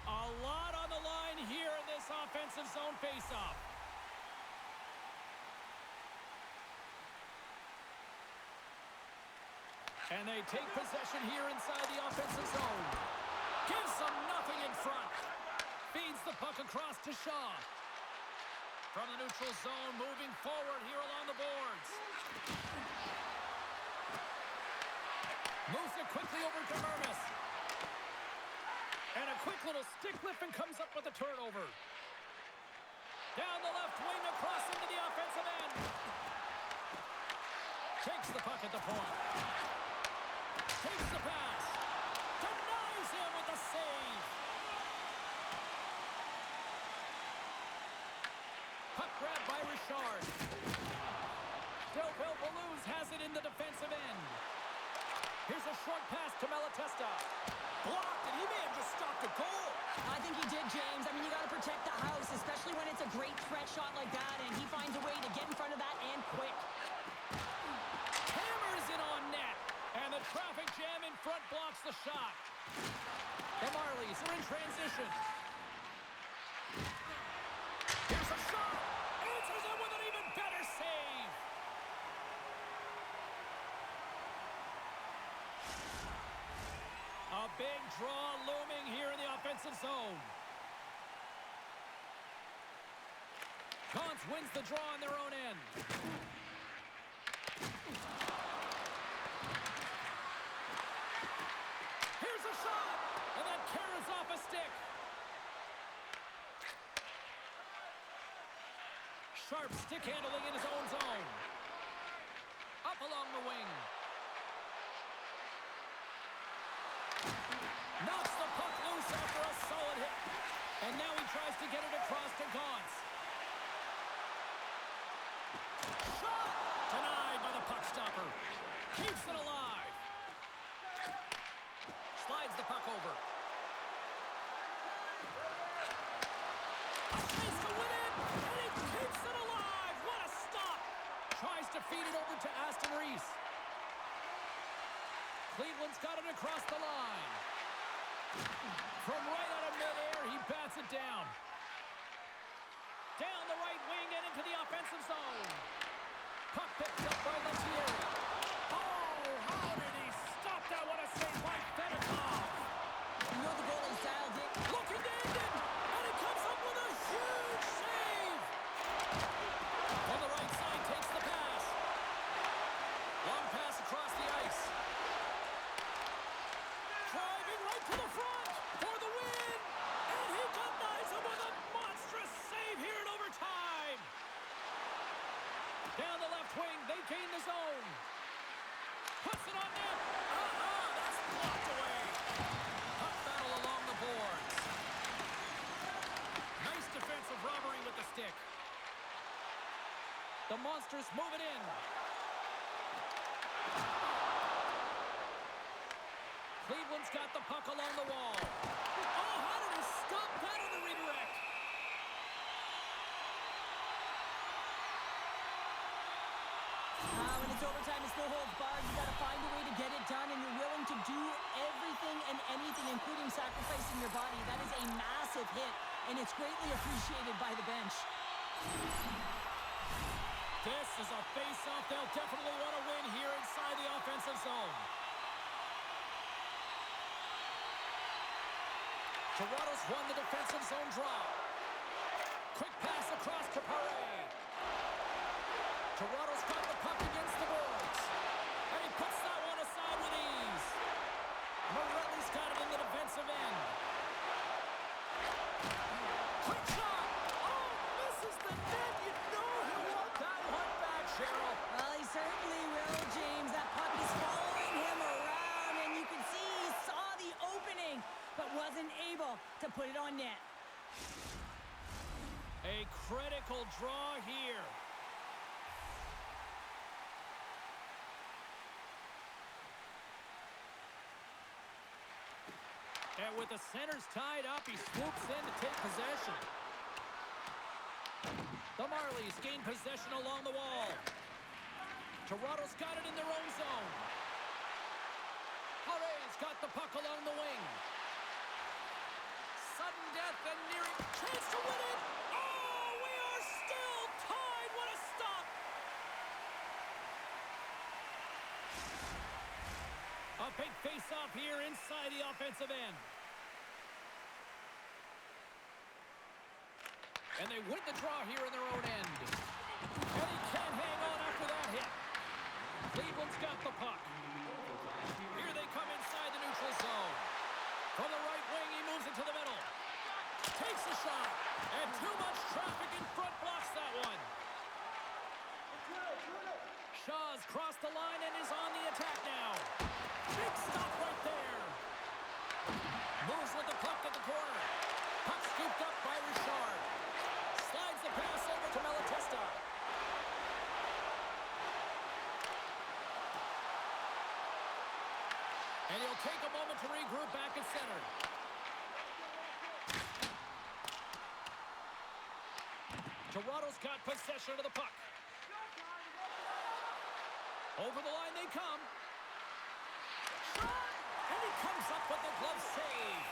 A lot on the line here in this offensive zone faceoff. And they take possession here inside the offensive zone. Gives them nothing in front. Feeds the puck across to Shaw. From the neutral zone, moving forward here along the boards. Moves it quickly over to Mermis. And a quick little stick lift and comes up with a turnover. Down the left wing across into the offensive end. Takes the puck at the point. Takes the pass. Denies him with a save. Puck grab by Richard. Tobel Blues has it in the defensive end. Here's a short pass to Malatesta. Blocked, and he may have just stopped a goal. I think he did, James. I mean, you got to protect the house, especially when it's a great threat shot like that, and he finds a way to get in front of that and quick. Hammers it on net, and the traffic jam in front blocks the shot. The Marlies are in transition. Here's a shot. Answers it with an even better save. A big draw looming here in the offensive zone. Gauntz wins the draw on their own end. Here's a shot, and that carries off a stick. Sharp stick handling in his own zone. Up along the wing. Knocks the puck loose after a solid hit. And now he tries to get it across to Gauntz. Shot! Denied by the puck stopper. Keeps it alive. Slides the puck over. A chance to win it! And he keeps it alive! What a stop! Tries to feed it over to Aston Reese. Cleveland's got it across the line. From right out of midair, he bats it down. Down the right wing and into the offensive zone. Puck picked up by Lettieri. Oh, how did he stop that? What a save by Fedotov. You know the goalie's dialed in. Looking to end it, and he comes up with a huge save. On the right side, takes the pass. Long pass across the ice. Driving right to the front for the win, and he denies him with a monstrous save here in overtime. Down the left wing, they gain the zone. Puts it on net. That's blocked away. Puck battle along the boards. Nice defensive robbery with the stick. The Monsters move it in. Cleveland's got the puck along the wall. Oh, how did he stop that on the redirect? When it's overtime, it's no holds barred. You got to find a way to get it done, and you're willing to do everything and anything, including sacrificing your body. That is a massive hit, and it's greatly appreciated by the bench. This is a face-off they'll definitely want to win here inside the offensive zone. Toronto's won the defensive zone draw. Quick pass across to Paré. Toronto's got the puck against the boards. And he puts that one aside with ease. Marlies got it in the defensive end. Quick shot! Oh, misses the net! You know he'll want that one back, Cheryl. Well, he certainly will, James. That puck is following him around, and you can see he saw the opening, but wasn't able to put it on net. A critical draw here. And with the centers tied up, he swoops in to take possession. The Marlies gain possession along the wall. Toronto's got it in their own zone. Pare's got the puck along the wing. Sudden death and nearing chance to win it. Oh, we are still tied. What a stop. A big face-off here inside the offensive end. And they win the draw here in their own end. And he can't hang on after that hit. Cleveland's got the puck. Here they come inside the neutral zone. From the right wing, he moves it to the middle. Takes a shot. And too much traffic in front blocks that one. Shaw's crossed the line and is on the attack now. Big stop right there. Moves with the puck to the corner. Puck scooped up by Richard. Slides the pass over to Malatesta. And he'll take a moment to regroup back at center. Toronto's got possession of the puck. Over the line they come. And he comes up with the glove save.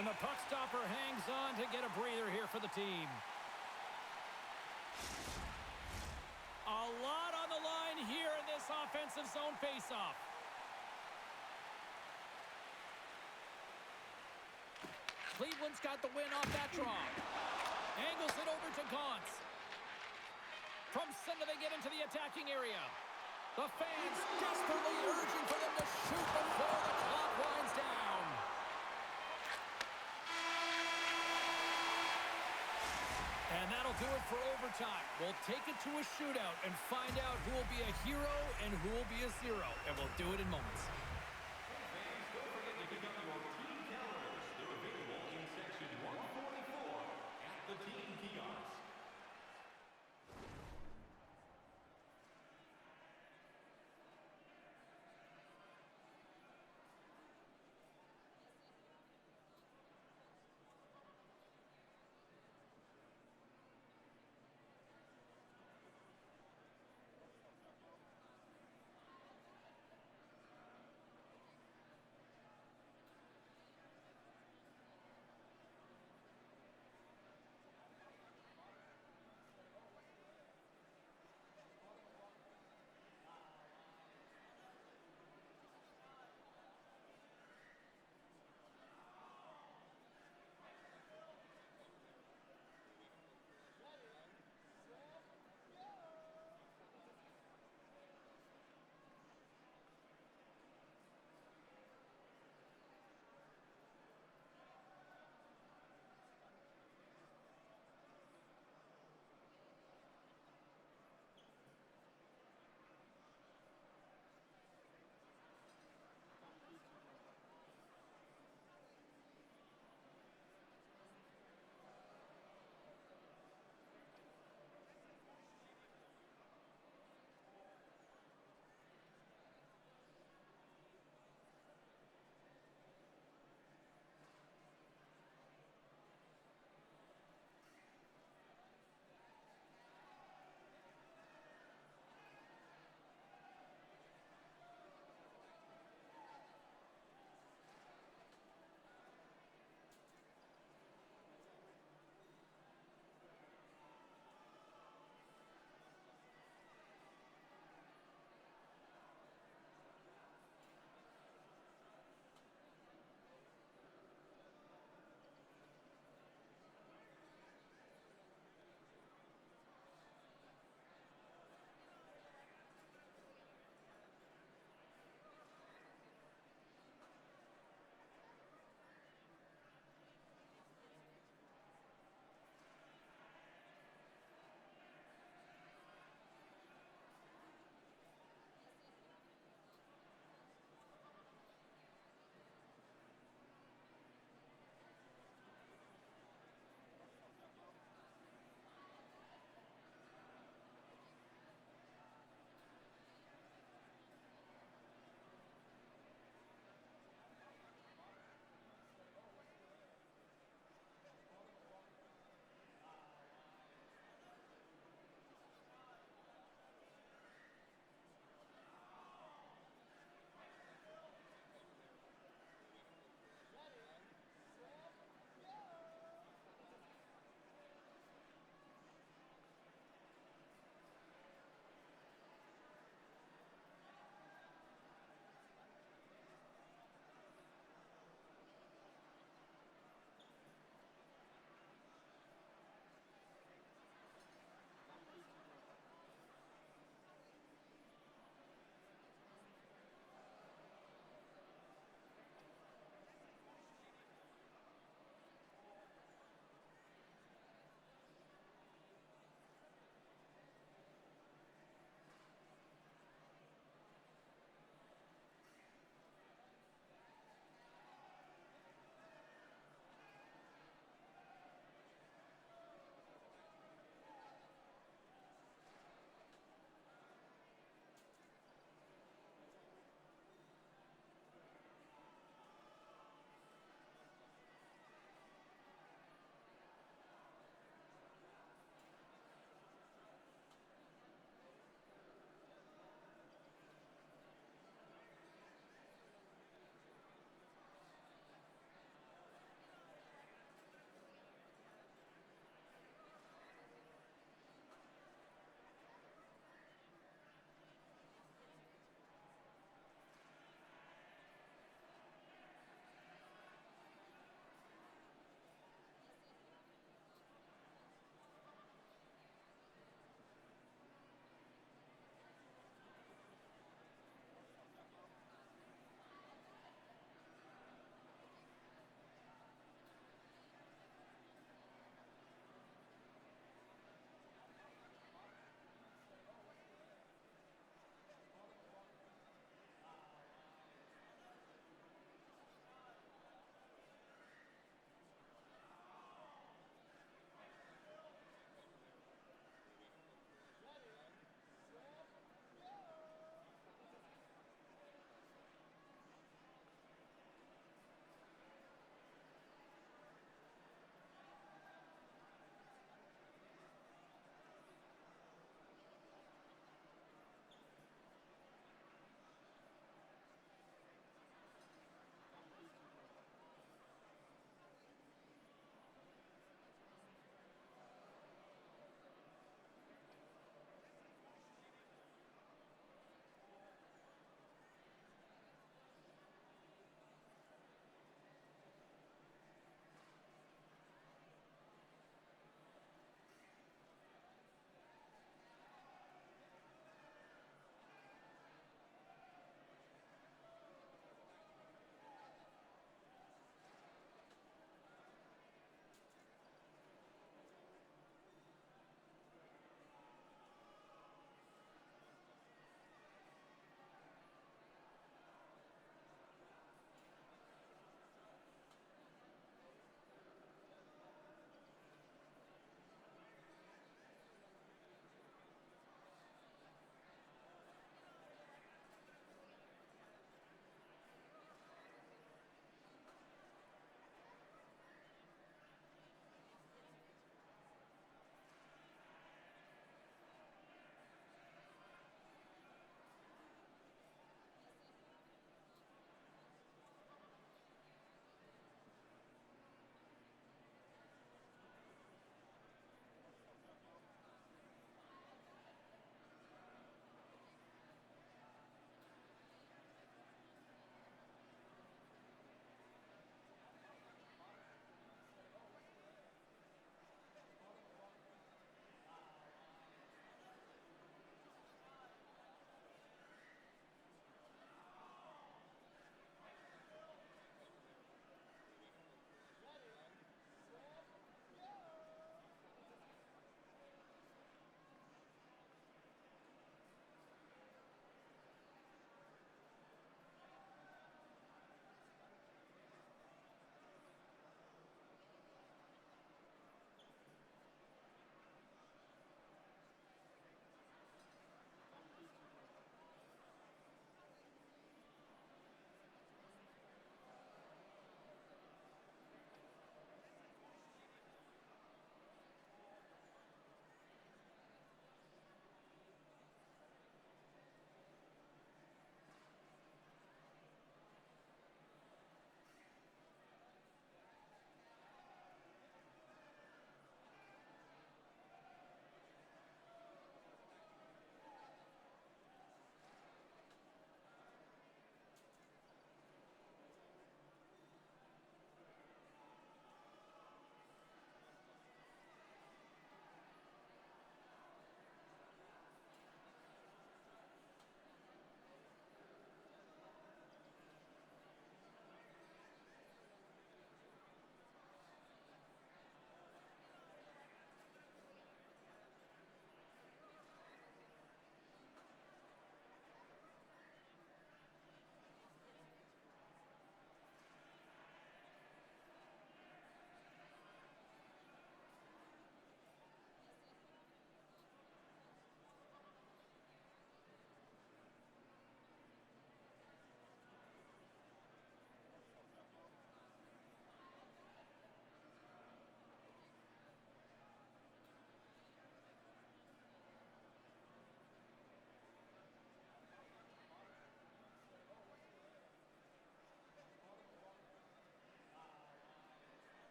And the puck stopper hangs on to get a breather here for the team. A lot on the line here in this offensive zone faceoff. Cleveland's got the win off that draw. Angles it over to Gauntz. From center they get into the attacking area. The fans desperately urging for them to shoot before the clock winds down. And that'll do it for overtime. We'll take it to a shootout and find out who will be a hero and who will be a zero. And we'll do it in moments. Fans, don't forget to pick up your team calendars. They're available in section 144 at the team kiosks.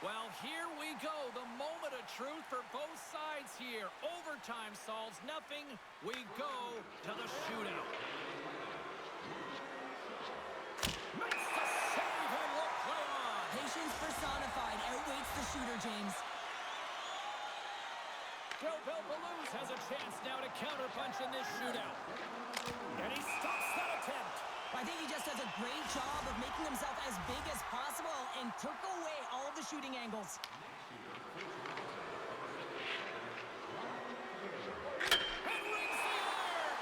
Well, here we go. The moment of truth for both sides here. Overtime solves nothing. We go to the shootout. Makes the save and will play on. Patience personified outweighs the shooter, James. Joe Belbaluz has a chance now to counterpunch in this shootout. And he stops that attempt. I think he just does a great job of making himself as big as possible and took away all of the shooting angles. And rings the iron.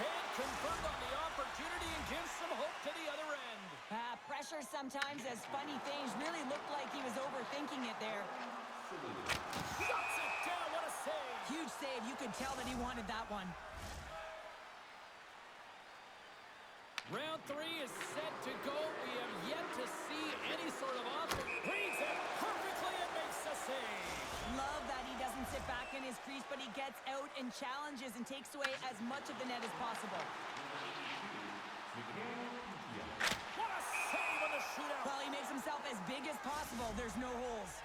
Can't convert on the opportunity and gives some hope to the other end. Pressure sometimes as funny things. Really looked like he was overthinking it there. Shuts it down. What a save. Huge save. You could tell that he wanted that one. Round 3 is set to go. We have yet to see any sort of offense. Reads it perfectly and makes the save. Love that he doesn't sit back in his crease, but he gets out and challenges and takes away as much of the net as possible. What a save on the shootout. Well, he makes himself as big as possible. There's no holes.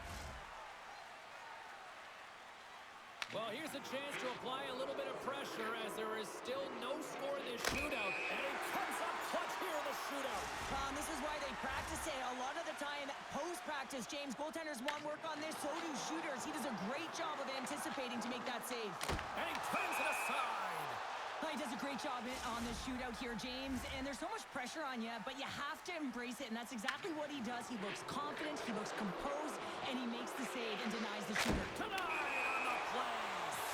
Well, here's a chance to apply a little bit of pressure as there is still no score in this shootout. And he comes up clutch here in the shootout. This is why they practice it. A lot of the time, post-practice, James, goaltenders want work on this, so do shooters. He does a great job of anticipating to make that save. And he turns it aside. He does a great job on this shootout here, James. And there's so much pressure on you, but you have to embrace it, and that's exactly what he does. He looks confident, he looks composed, and he makes the save and denies the shooter. Tonight on the play.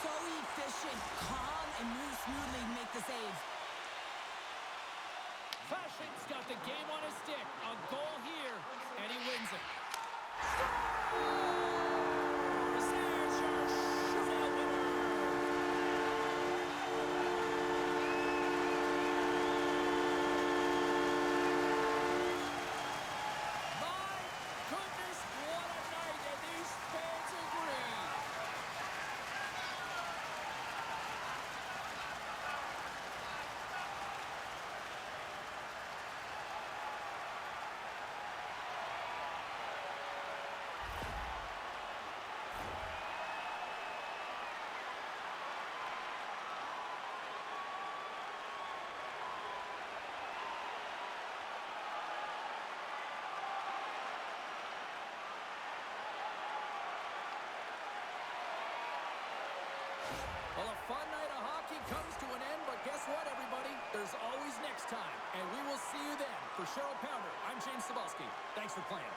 So efficient, calm, and moves smoothly to make the save. Fashion's got the game on his stick. A goal here, and he wins it. There's your shootout winner. My goodness, what a night, and these fans agree. Well, a fun night of hockey comes to an end, but guess what, everybody? There's always next time, and we will see you then. For Cheryl Pounder, I'm James Cebulski. Thanks for playing.